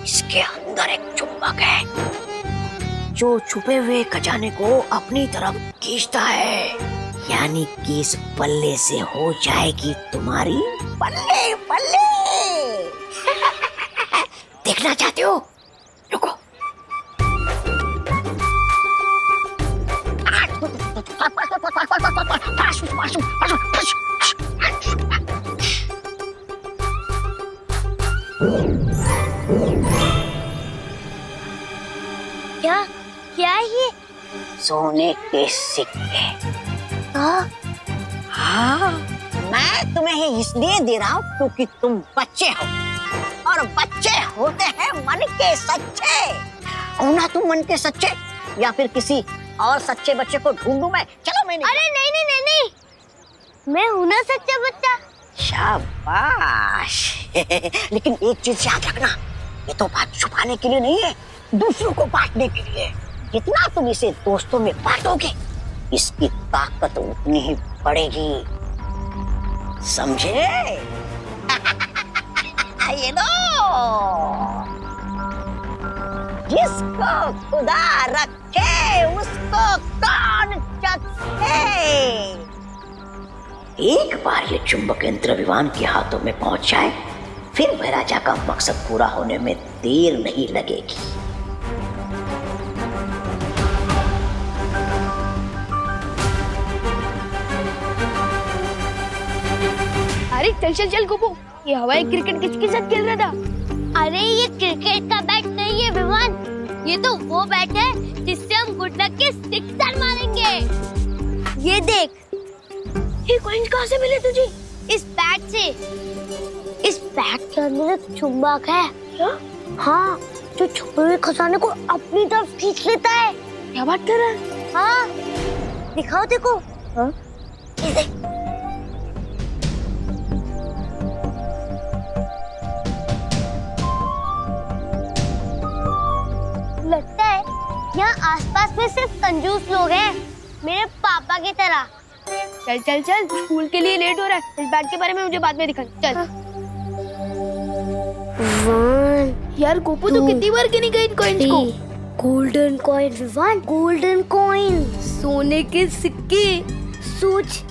इसके अंदर एक चुंबक है जो छुपे हुए खजाने को अपनी तरफ खींचता है, यानी कि इस बल्ले से हो जाएगी तुम्हारी बल्ले बल्ले। देखना चाहते हो? रुको। क्या क्या है ये? सोने के सिक्के। हाँ, मैं तुम्हें ही इसलिए दे रहा हूँ क्योंकि तुम बच्चे हो, और बच्चे होते हैं मन के सच्चे। हो ना तुम मन के सच्चे, या फिर किसी और सच्चे बच्चे को ढूंढूं मैं? चलो मैं नहीं। अरे नहीं नहीं नहीं नहीं, मैं हूं ना सच्चा बच्चा। शाबाश। लेकिन एक चीज याद रखना, ये तो बात छुपाने के लिए नहीं है, दूसरों को बांटने के लिए। जितना तुम इसे दोस्तों में बांटोगे, इसकी ताकत उतनी ही बढ़ेगी, समझे? ये लो, जिसको खुदा रखे उसको कौन चखे। एक बार ये चुंबक यंत्र विमान के हाथों में पहुंच जाए, फिर महाराजा का मकसद पूरा होने में देर नहीं लगेगी। अरे चल चल चल गोपू, ये हवाई क्रिकेट किसके साथ खेल रहा था? अरे ये क्रिकेट का बैट नहीं है विमान, ये तो वो बैट है जिससे हम गुड लक के सिक्सर मारेंगे। ये देख, ये कॉइंस कहाँ से मिले तुझे? इस बैट से। इस बैट के अंदर एक चुंबक है। क्या? हाँ, जो छुपे हुए खजाने को अपनी तरफ खींच लेता है। क्या बात कर रहा है? हाँ, दिखाओ देखो। हाँ? ये देख। लगता है यहाँ आसपास में सिर्फ कंजूस लोग हैं, मेरे पापा की तरह। चल चल चल, स्कूल के लिए लेट हो रहा है। इस बैट के बारे में मुझे बाद में दिखा। चल। यार गोपू तो कितनी बार गिनी गई इन कॉइन्स को? Golden coin Vivaan, golden coin, सोने के सिक्के। सोच,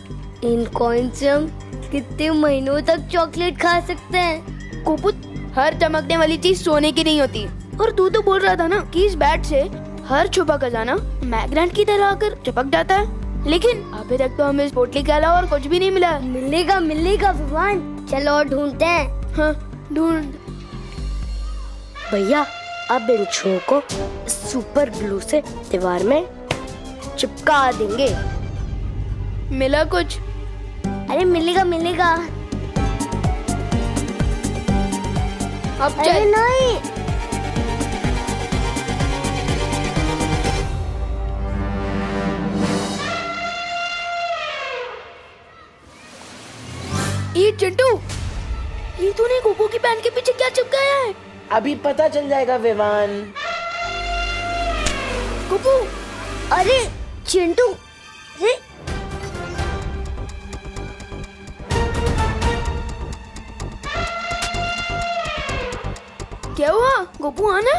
इन कॉइन से हम कितने महीनों तक चॉकलेट खा सकते हैं? गोपू, हर चमकने वाली चीज सोने की नहीं होती। और तू तो बोल रहा था ना कि इस बैट से हर छुपा खजाना मैग्नेट की तरह आकर चिपक जाता है, लेकिन अभी तक तो हमें इस पोटली के अलावा और कुछ भी नहीं मिला। मिलेगा मिलेगा विवान, चलो और ढूंढते हैं। हाँ ढूंढ। भैया अब इन छो को सुपर ग्लू से दीवार में चिपका देंगे। मिला कुछ? अरे मिलेगा मिलेगा। अब अरे नहीं, ये चिंटू, ये तूने गोपू की पैंट के पीछे क्या चिपकाया है? अभी पता चल जाएगा विवान। गोपू, अरे चिंटू, अरे क्या हुआ? गोपू आना।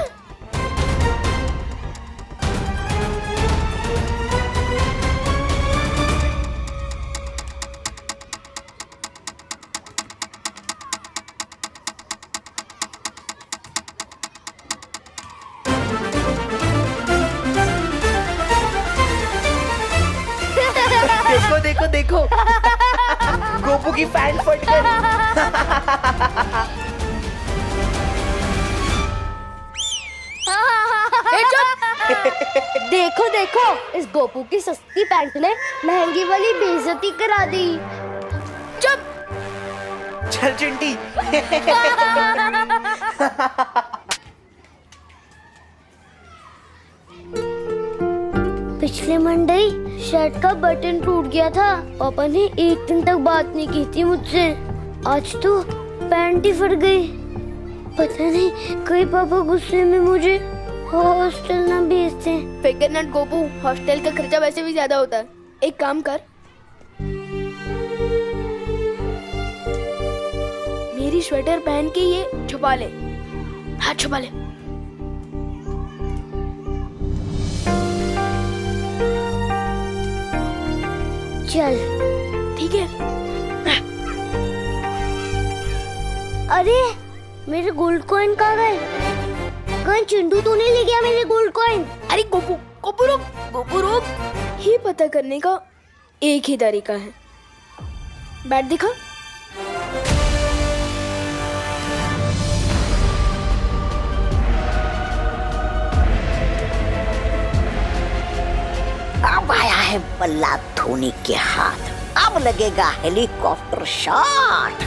देखो देखो देखो, गोपू की पैंट फट गई। देखो देखो, इस गोपू की सस्ती पैंट ने महंगी वाली बेइज्जती करा दी। चुप। चल चिंटी। पिछले मंडे शर्ट का बटन टूट गया था। पापा ने एक दिन तक बात नहीं की थी मुझसे। आज तो पैंट ही फट गई। पता नहीं कहीं पापा गुस्से में मुझे हॉस्टल ना भेजते। फिकर नट गोपू, हॉस्टल का खर्चा वैसे भी ज्यादा होता है। एक काम कर, मेरी स्वेटर पहन के ये छुपा ले। हाँ छुपा ले। चल ठीक है। अरे मेरे गोल्ड कॉइन कहाँ गए? कहीं चिंटू तो नहीं ले गया मेरे गोल्ड कॉइन? अरे गोपू, गोपू रुक, गोपू रुक। ये पता करने का एक ही तरीका है। बैट दिखा। अब आया है बल्ला धोनी के हाथ। अब लगेगा हेलीकॉप्टर शॉट।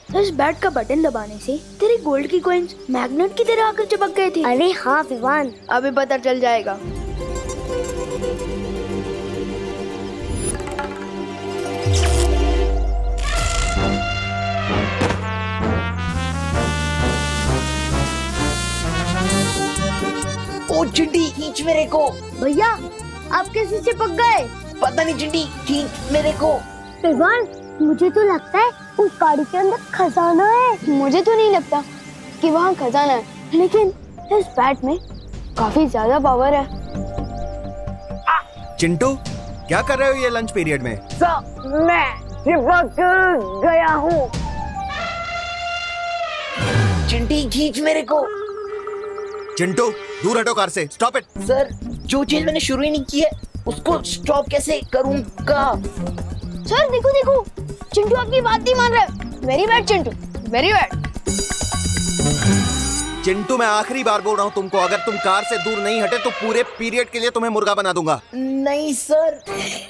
इस बैट का बटन दबाने से तेरी गोल्ड की कॉइन्स मैग्नेट की तरह आकर चिपक गए थे। अरे हाँ विवान, अभी पता चल जाएगा। ओ चिंटी, खींच मेरे को। भैया आप कैसे चिपक गए? पता नहीं चिंटी, खींच मेरे को। विवान, मुझे तो लगता है उस गाड़ी के अंदर खजाना है। मुझे तो नहीं लगता कि वहाँ खजाना है, लेकिन इस बैट में काफी ज्यादा पावर है। चिंटू, क्या कर रहे हो ये लंच पीरियड में? मैं चिपक गया हूँ। चिंटी, खींच मेरे को। चिंटू, दूर हटो कार से। Stop it. सर, जो चीज मैंने शुरू ही नहीं की है उसको स्टॉप कैसे करूँगा? सर देखो देखो, चिंटू आपकी बात नहीं मान रहा। Very bad Chintu, very bad. Chintu, मैं आखिरी बार बोल रहा हूँ तुमको, अगर तुम कार से दूर नहीं हटे तो पूरे पीरियड के लिए तुम्हें मुर्गा बना दूंगा। नहीं सर,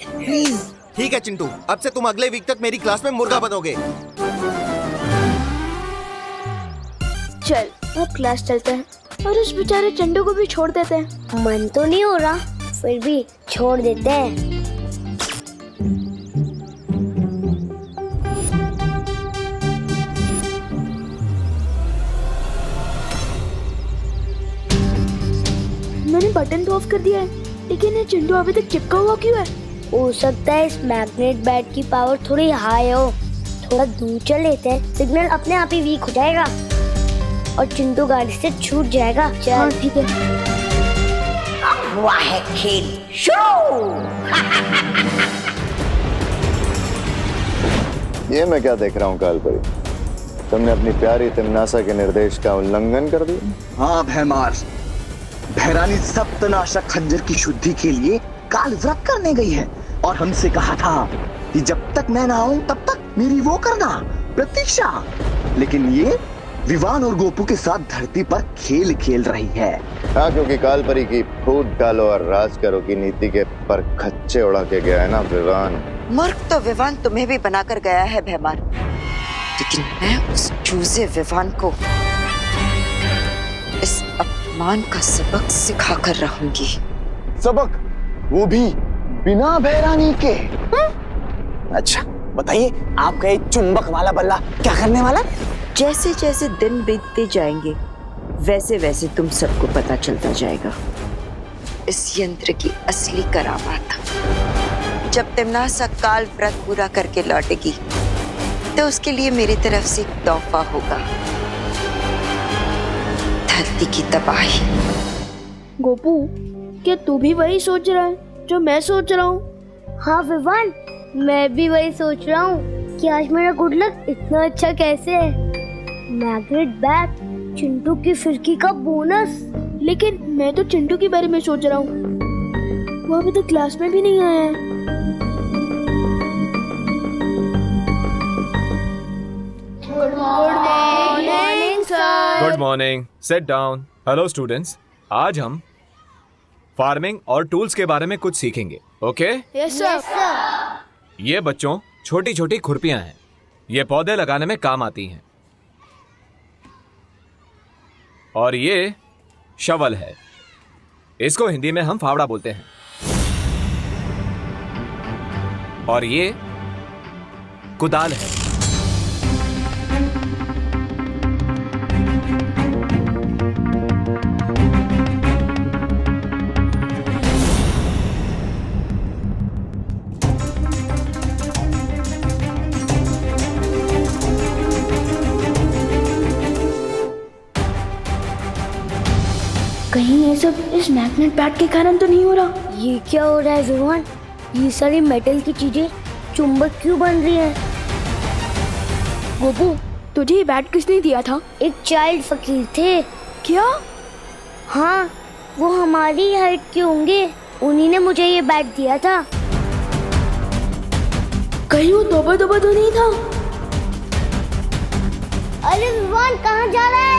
प्लीज। ठीक है चिंटू, अब से तुम अगले वीक तक मेरी क्लास में मुर्गा बनोगे। चल वो क्लास चलते हैं और उस बेचारे चंडू को भी छोड़ देते हैं। मन तो नहीं हो रहा, फिर भी छोड़ देते हैं। मैंने बटन तो ऑफ कर दिया है, लेकिन ये चिंटू अभी तक चिपका हुआ क्यों है? हो सकता है इस मैग्नेट बैट की पावर थोड़ी हाई हो। थोड़ा दूर चल लेते हैं, सिग्नल अपने आप ही वीक हो जाएगा। और चिंटू गाड़ी से छूट जाएगा। हाँ ठीक है। हुआ है खेल शुरू। ये मैं क्या देख रहा हूँ कालपरी, तुमने अपनी प्यारी तिमनासा के निर्देश का उल्लंघन कर दिया। हाँ भैमार, भैरानी सप्तनाशक खंजर की शुद्धि के लिए काल व्रत करने गई है और हमसे कहा था कि जब तक मैं ना आऊं तब तक मेरी वो करना प्रतीक्षा, लेकिन ये विवान और गोपू के साथ धरती पर खेल खेल रही है। हाँ, क्योंकि कालपरी की फूट डालो और राज करो की नीति के पर खच्चे उड़ा के गया है ना विवान। मूर्ख तो विवान तुम्हें भी बनाकर गया है भैमार, लेकिन मैं उस चूजे विवान को इस अपमान का सबक सिखा कर रहूंगी। सबक, वो भी बिना भैरानी के। अच्छा बताइए, आपका ये चुंबक वाला बल्ला क्या करने वाला? जैसे जैसे दिन बीतते जाएंगे वैसे वैसे तुम सबको पता चलता जाएगा इस यंत्र की असली करामात। जब तिमनासा काल व्रत पूरा करके लौटेगी तो उसके लिए मेरी तरफ से एक तोहफा होगा, धरती की तबाही। गोपू, क्या तू भी वही सोच रहा है जो मैं सोच रहा हूँ? हाँ विवान, मैं भी वही सोच रहा हूँ कि आज मेरा गुड लक इतना अच्छा कैसे है। मैग्नेट बैग, चिंटू की फिरकी का बोनस। लेकिन मैं तो चिंटू के बारे में सोच रहा हूँ, वो अभी तक क्लास में भी नहीं आया है। Good morning sir. Good morning, sit down. Hello students, आज हम फार्मिंग और टूल्स के बारे में कुछ सीखेंगे। ओके? Yes sir. ये बच्चों छोटी छोटी खुरपियां हैं, ये पौधे लगाने में काम आती हैं। और ये शवल है, इसको हिंदी में हम फावड़ा बोलते हैं। और ये कुदाल है। कहीं ये सब इस मैग्नेट बैट के कारण तो नहीं हो रहा? ये क्या हो रहा है विवान? ये सारी मेटल की चीजें चुंबक क्यों बन रही हैं? गोपू, तुझे ये बैट किसने दिया था? एक चाइल्ड फकीर थे। क्या? हाँ, वो हमारी हाइट के होंगे, उन्हीं ने मुझे ये बैट दिया था। कहीं वो तोबा तोबा तो नहीं था? अरे विवान, कहाँ जा रहा है?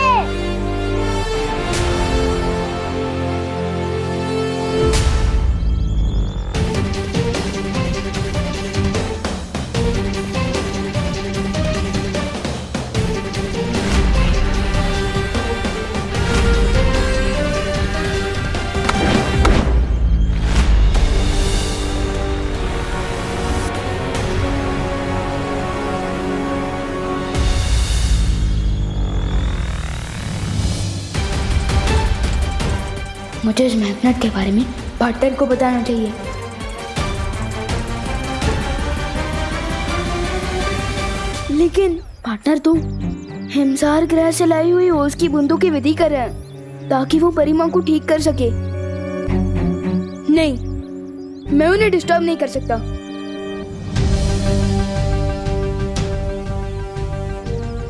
मुझे इस मैग्नेट के बारे में पार्टनर को बताना चाहिए। लेकिन पार्टनर तो हिमसार ग्रह से लाई हुई ओस की बूंदों की विधि कर रहे हैं ताकि वो परिमा को ठीक कर सके। नहीं, मैं उन्हें डिस्टर्ब नहीं कर सकता।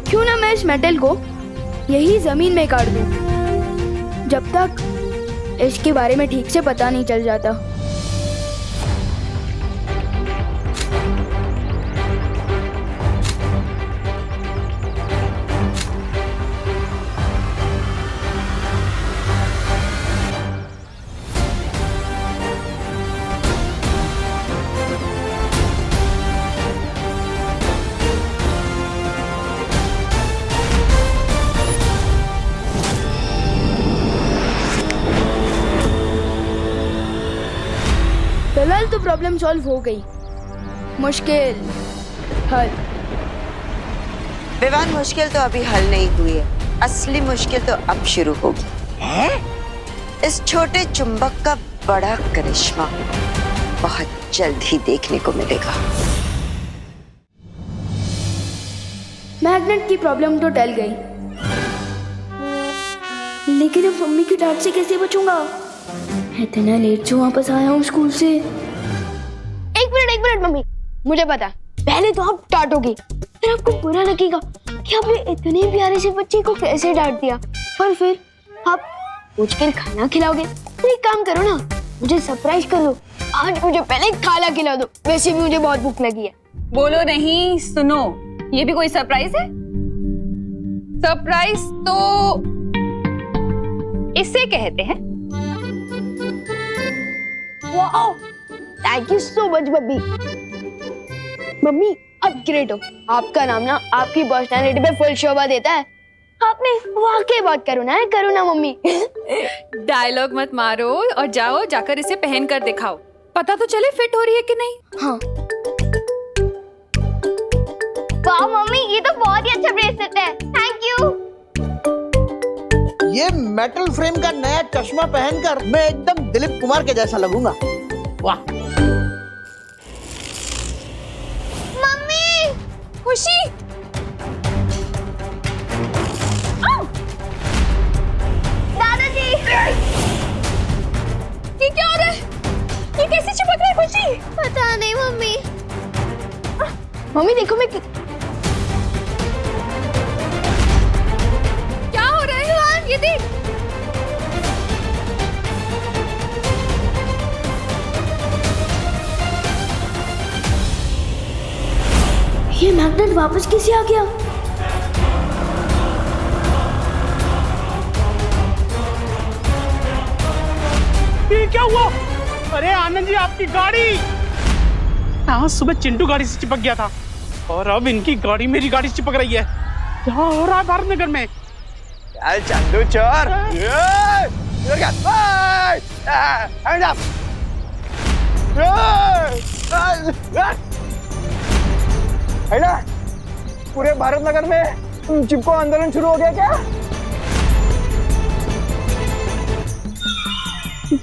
क्यों ना मैं इस मेटल को यही जमीन में काट दूं, जब तक इसके बारे में ठीक से पता नहीं चल जाता। फिलहाल तो प्रॉब्लम सॉल्व हो गई, मुश्किल हल। विवान, मुश्किल तो अभी हल नहीं हुई है, असली मुश्किल तो अब शुरू होगी। है? इस छोटे चुंबक का बड़ा करिश्मा बहुत जल्द ही देखने को मिलेगा। मैग्नेट की प्रॉब्लम तो टल गई, लेकिन अब मम्मी की डांट से कैसे बचूंगा? इतना लेट से वापस आया हूँ स्कूल से। एक मिनट मम्मी, मुझे पता पहले तो आप डांटोगी, फिर आपको बुरा लगेगा कि आपने इतने प्यारे से बच्चे को कैसे डांट दिया, और फिर आप पूछकर खाना खिलाओगे। तो एक काम करो ना, मुझे सरप्राइज कर दो। आज मुझे पहले खाना खिला दो, वैसे भी मुझे बहुत भूख लगी है। बोलो नहीं, सुनो, ये भी कोई सरप्राइज है? सरप्राइज तो इसे कहते हैं। Wow, thank you so much mummy. Mummy आप ग्रेट हो, आपका नाम ना आपकी पर्सनालिटी पे फुल शोभा देता है। आपने वाकई बहुत करुणा है, करुणा मम्मी। डायलॉग मत मारो और जाकर इसे पहन कर दिखाओ, पता तो चले फिट हो रही है कि नहीं। हाँ। वाह मम्मी, ये तो बहुत ही अच्छा ब्रेसलेट है, थैंक यू। ये मेटल फ्रेम का नया चश्मा पहनकर मैं एकदम दिलीप कुमार के जैसा लगूंगा। वाह। मम्मी, खुशी, दादाजी, ये क्या हो रहा है? ये कैसे चिपक रहा है खुशी? पता नहीं मम्मी। मम्मी देखो मैं क्या हो रहा है? ये देख। ये मैग्नेट वापस कैसे आ गया? ये क्या हुआ? अरे आनंद जी, आपकी गाड़ी। हाँ, सुबह चिंटू गाड़ी से चिपक गया था और अब इनकी गाड़ी मेरी गाड़ी से चिपक रही है। क्या हो रहा है भारत नगर में? चंदू चोर, पूरे भारत नगर में चिपको आंदोलन शुरू हो गया क्या?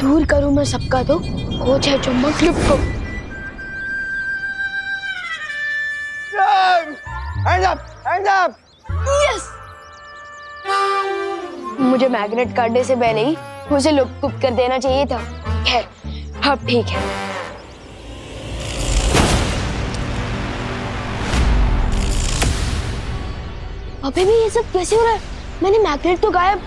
दूर करूं मैं सबका तो हो जाए चुम्बक लिप को। Hands up! यस! मुझे मैग्नेट काटने से पहले ही उसे लुप कर देना चाहिए था। खैर, अब ठीक है। अभी भी ये सब कैसे हो रहा है? मैंने मैग्नेट तो गायब।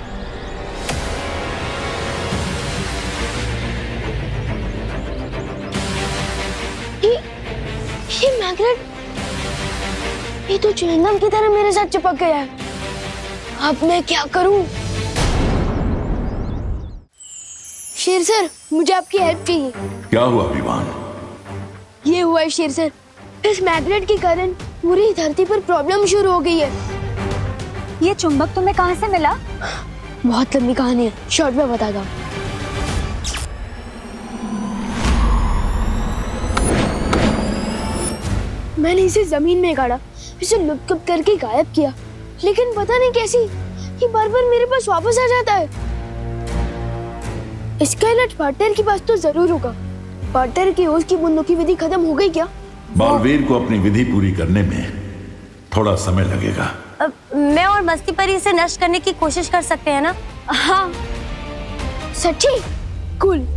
ये मैग्नेट, ये तो च्युइंगम की तरह मेरे साथ चिपक गया है। अब मैं क्या करूं? शेर सर, मुझे आपकी हेल्प चाहिए। क्या हुआ विवान? ये हुआ है शेर सर, इस मैग्नेट के कारण पूरी धरती पर प्रॉब्लम शुरू हो गई है। ये चुंबक तुम्हें कहाँ से मिला? बहुत लंबी कहानी है, शॉर्ट में बताता हूँ। मैंने इसे जमीन में गाड़ा, इसे लुप करके गायब किया, लेकिन पता नहीं कैसी ये बार-बार मेरे पास वापस आ जाता है। इसका इलाज पार्टनर के पास तो जरूर होगा। पार्टनर की ओस की बूंदों की विधि खत्म हो गई क्या? बालवीर को अपनी विधि पूरी करने में थोड़ा समय लगेगा। मैं और मस्ती परी इसे नष्ट करने की कोशिश कर सकते हैं ना? हाँ। सच्ची? कूल।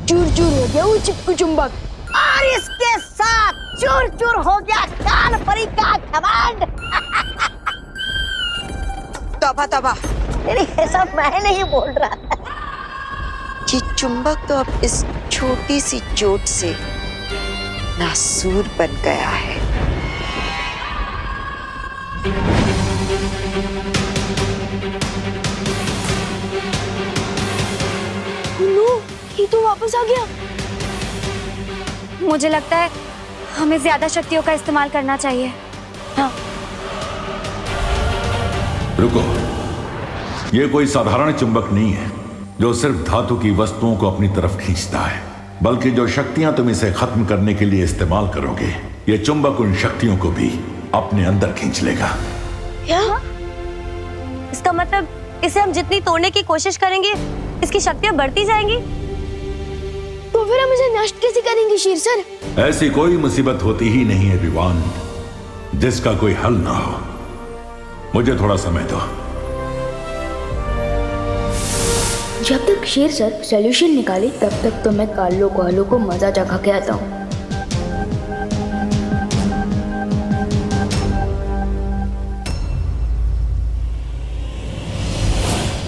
चूर-चूर हो गया वो चिपकू चुंबक, और इसके साथ चूर-चूर हो गया काल परी का घमंड। तौबा तौबा, ये सब मैं नहीं बोल रहा। ये चुंबक तो अब इस छोटी सी चोट से नासूर बन गया है। ये तो वापस आ गया। मुझे लगता है हमें ज्यादा शक्तियों का इस्तेमाल करना चाहिए। हाँ। रुको, ये कोई साधारण चुंबक नहीं है जो सिर्फ धातु की वस्तुओं को अपनी तरफ खींचता है, बल्कि जो शक्तियां तुम इसे खत्म करने के लिए इस्तेमाल करोगे, ये चुंबक उन शक्तियों को भी अपने अंदर खींच लेगा। क्या? इसका मतलब इसे हम जितनी तोड़ने की कोशिश करेंगे इसकी शक्तियां बढ़ती जाएंगी। तो फिर हम इसे नष्ट कैसे करेंगे शीर सर? ऐसी कोई मुसीबत होती ही नहीं है विवान जिसका कोई हल ना हो। मुझे थोड़ा समय दो। जब तक शेर सर सॉल्यूशन निकाले तब तक तो मैं कालो कोहलो को मजा चखा के आता हूँ।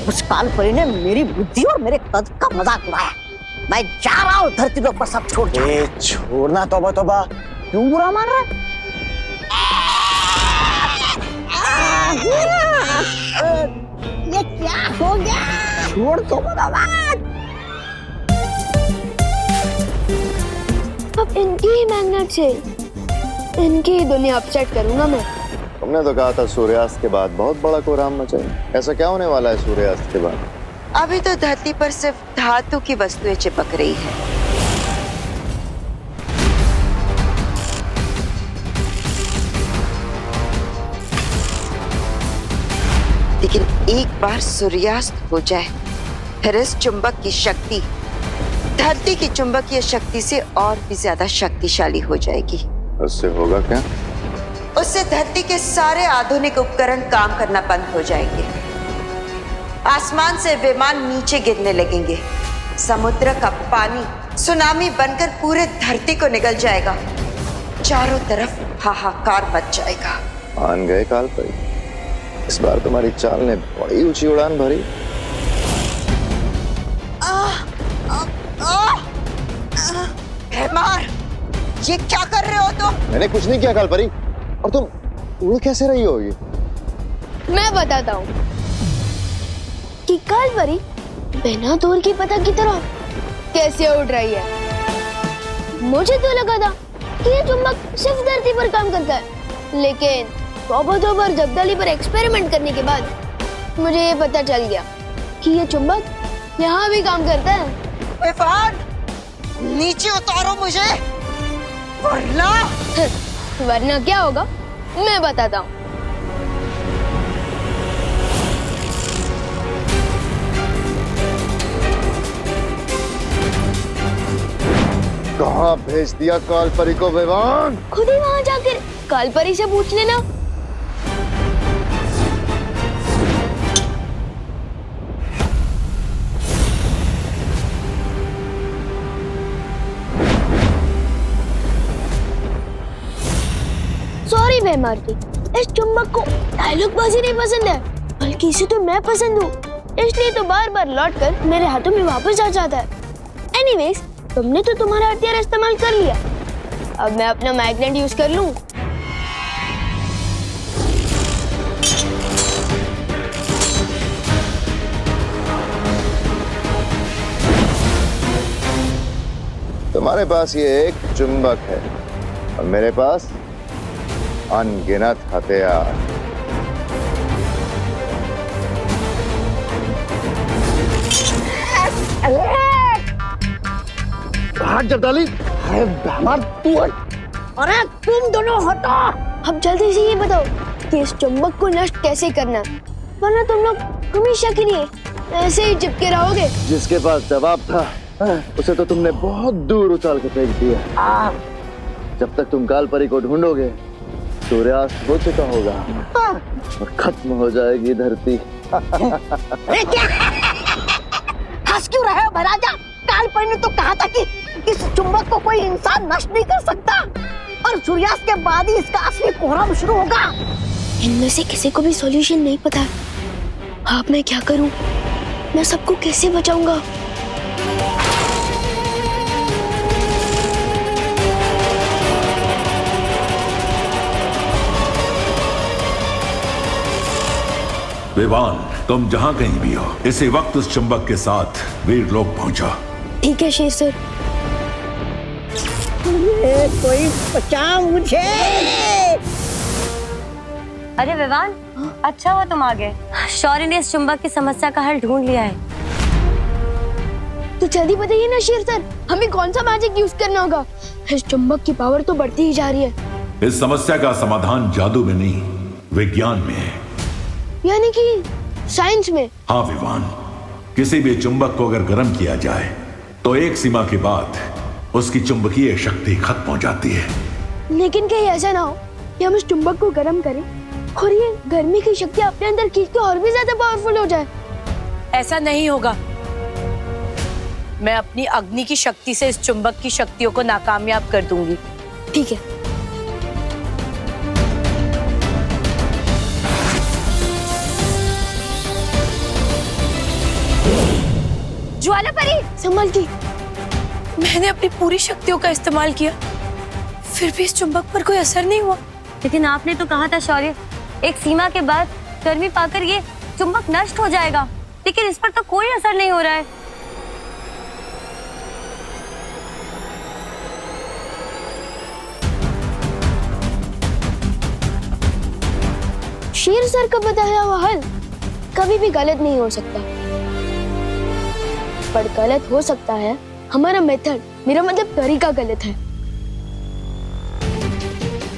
उस कालपरी ने मेरी बुद्धि और मेरे कद का मजाक उड़ाया। मैं जा रहा हूँ धरती पर सब छोड़ के। छोड़ना तौबा तौबा, क्यों बुरा मान रहा? ये क्या हो गया? छोड़ तो अब इनकी ही मैग्नेट से इनकी ही दुनिया अपसेट करूंगा मैं। तुमने तो कहा था सूर्यास्त के बाद बहुत बड़ा कोहराम मचाएंगे। ऐसा क्या होने वाला है सूर्यास्त के बाद? अभी तो धरती पर सिर्फ धातु की वस्तुएं चिपक रही है। लेकिन एक बार सूर्यास्त हो जाए फिर इस चुंबक की शक्ति धरती की चुंबकीय शक्ति से और भी ज्यादा शक्तिशाली हो जाएगी। उससे होगा क्या? उससे धरती के सारे आधुनिक उपकरण काम करना बंद हो जाएंगे। आसमान से विमान नीचे गिरने लगेंगे। समुद्र का पानी सुनामी बनकर पूरे धरती को निगल जाएगा। चारों तरफ हाहाकार मच जाएगा। मान गए कालपरी, इस बार तुम्हारी चाल ने बड़ी ऊंची उड़ान भरी। मार, ये क्या कर रहे हो तुम? मैंने कुछ नहीं किया कालपरी, और तुम उड़ कैसे रही होगी? मैं बताता हूँ कि कालपरी बिना दूर की पतंग की तरह कैसे उड़ रही है। मुझे तो लगा था कि ये चुंबक सिर्फ धरती पर काम करता है, लेकिन तौबा जब्दाली पर एक्सपेरिमेंट करने के बाद मुझे ये पता चल गया कि ये चुंबक यहाँ भी काम करता है। विवान, नीचे उतारो मुझे, वरना क्या होगा मैं बताता हूँ। कहाँ भेज दिया कालपरी को विवान? खुद ही वहाँ जाकर कालपरी से पूछ लेना। सॉरी बेमारती, इस चुंबक को डायलॉग बाजी नहीं पसंद है, बल्कि इसे तो मैं पसंद हूँ, इसलिए तो बार बार लौट कर मेरे हाथों में वापस आ जाता है। एनीवेज, तुमने तो तुम्हारा हथियार इस्तेमाल कर लिया, अब मैं अपना मैग्नेट यूज कर लूं। तुम्हारे पास ये एक चुंबक है और मेरे पास अनगिनत हथियार। जब्दाली, अरे तू हट। अरे तुम दोनों हटो। अब जल्दी से ये बताओ कि इस चुंबक को नष्ट कैसे करना, वरना तुम लोग हमेशा के लिए ऐसे ही चिपके रहोगे। जिसके पास जवाब था उसे तो तुमने बहुत दूर उछाल के फेंक दिया। जब तक तुम कालपरी को ढूंढोगे सूर्यास्त हो चुका होगा और खत्म हो जाएगी धरती। अरे क्या हंस क्यों रहे हो महाराजा? कालपरी ने तो कहा था कि इस चुंबक को कोई इंसान नष्ट नहीं कर सकता और सूर्यास्त के बाद ही इसका असली कोहराम शुरू होगा। इनमें से किसी को भी सॉल्यूशन नहीं पता। अब मैं क्या करूं? मैं सबको कैसे बचाऊंगा? विवान, तुम जहां कहीं भी हो, इसी वक्त उस चुंबक के साथ वीर लोग पहुंचो। ठीक है शेर सर। कोई बचाओ मुझे। अरे विवान, अच्छा हुआ तुम आ गए। शौर्य ने इस चुंबक की समस्या का हल ढूंढ लिया है। तो जल्दी बताइए ना शेर सर, हमें कौन सा मैजिक यूज करना होगा? इस चुंबक की पावर तो बढ़ती ही जा रही है। इस समस्या का समाधान जादू में नहीं, विज्ञान में है। यानी कि साइंस में? हाँ विवान, किसी भी चुंबक को अगर गर्म किया जाए तो एक सीमा के बाद उसकी चुंबकीय शक्ति खत्म हो जाती है। लेकिन कहीं ऐसा ना हो कि हम इस चुंबक को गर्म करें और ये गर्मी की शक्ति अपने अंदर खींच के और भी ज्यादा पावरफुल हो जाए। ऐसा नहीं होगा। मैं अपनी अग्नि की शक्ति से इस चुंबक की शक्तियों को नाकामयाब कर दूंगी। ठीक है। ज्वाला परी, संभल की। मैंने अपनी पूरी शक्तियों का इस्तेमाल किया, फिर भी इस चुंबक पर कोई असर नहीं हुआ। लेकिन आपने तो कहा था शौर्य, एक सीमा के बाद गर्मी पाकर ये चुंबक नष्ट हो जाएगा, लेकिन इस पर तो कोई असर नहीं हो रहा है। शेर सर का बताया हुआ हल कभी भी गलत नहीं हो सकता, पर गलत हो सकता है हमारा मेथड, मेरा मतलब तरीका गलत है।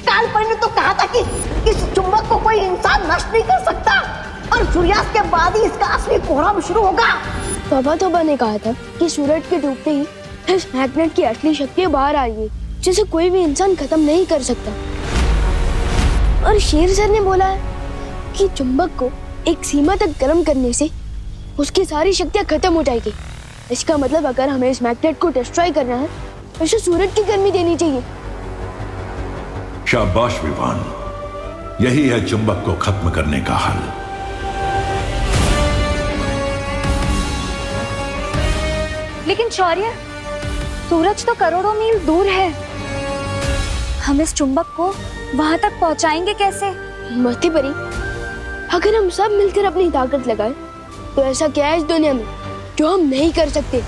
काल ने तो कहा था कि इस चुंबक को कोई इंसान नष्ट नहीं कर सकता और सूर्यास्त के बाद ही इसका असली कोहराम शुरू होगा। तोबा ने कहा था कि सूरज के डूबते ही इस मैग्नेट की असली शक्ति बाहर आ गई, जिसे कोई भी इंसान खत्म नहीं कर सकता। और शेर सर ने बोला है कि चुंबक को एक सीमा तक गर्म करने से उसकी सारी शक्तियां खत्म हो जाएगी। इसका मतलब अगर हमें इस मैग्नेट को डिस्ट्रॉय करना है तो इसे सूरज की गर्मी देनी चाहिए। शाबाश विवान, यही है चुंबक को खत्म करने का हल। लेकिन शौर्य, सूरज तो करोड़ों मील दूर है, हम इस चुंबक को वहां तक पहुंचाएंगे कैसे? मती परी, अगर हम सब मिलकर अपनी ताकत लगाएं, तो ऐसा क्या है इस दुनिया में जो हम नहीं कर सकते?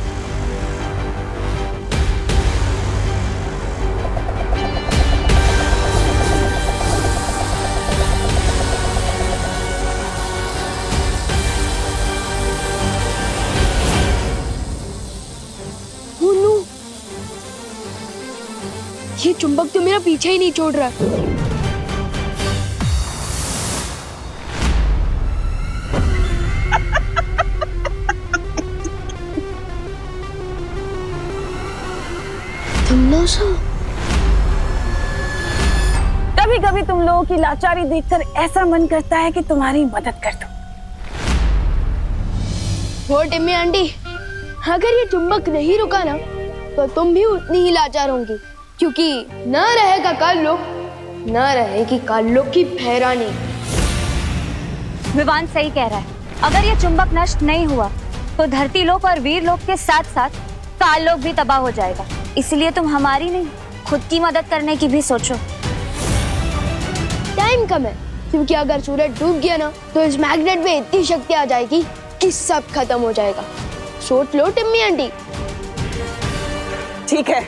ये चुंबक तो मेरा पीछे ही नहीं छोड़ रहा। कभी कभी तुम लोगों की लाचारी देखकर ऐसा मन करता है कि तुम्हारी मदद कर दूं। वो टिम्मी आंटी, अगर ये चुंबक नहीं रुका ना तो तुम भी उतनी ही लाचार होंगी, क्योंकि न रहेगा काल्लो, न रहेगी काल्लो की भैरानी। विवान सही कह रहा है, अगर ये चुंबक नष्ट नहीं हुआ तो धरती लोक और वीर लोक के साथ साथ काल लोक भी तबाह हो जाएगा। इसलिए तुम हमारी नहीं, खुद की मदद करने की भी सोचो। टाइम कम है, क्योंकि अगर सूरज डूब गया ना तो इस मैग्नेट में इतनी शक्ति आ जाएगी कि सब खत्म हो जाएगा। सोच लो टिम्मी आंटी। ठीक है,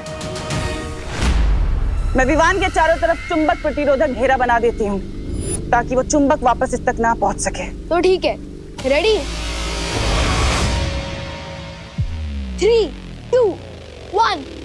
मैं विवान के चारों तरफ चुंबक प्रतिरोधक घेरा बना देती हूँ, ताकि वो चुंबक वापस इस तक ना पहुंच सके। तो ठीक है, रेडी? 3, 2, 1।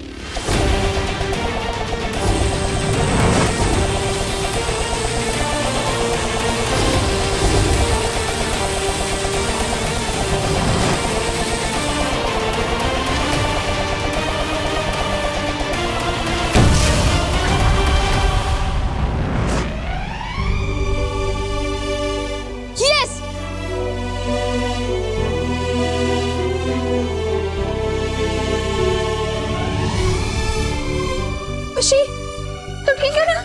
तो ठीक है ना?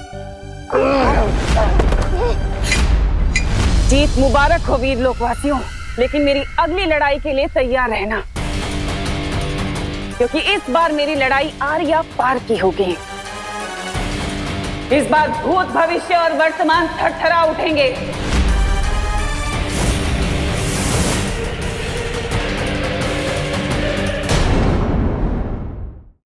जीत मुबारक हो वीर लोकवासियों, लेकिन मेरी अगली लड़ाई के लिए तैयार रहना, क्योंकि इस बार मेरी लड़ाई आर या पार की होगी। इस बार भूत, भविष्य और वर्तमान थरथरा उठेंगे।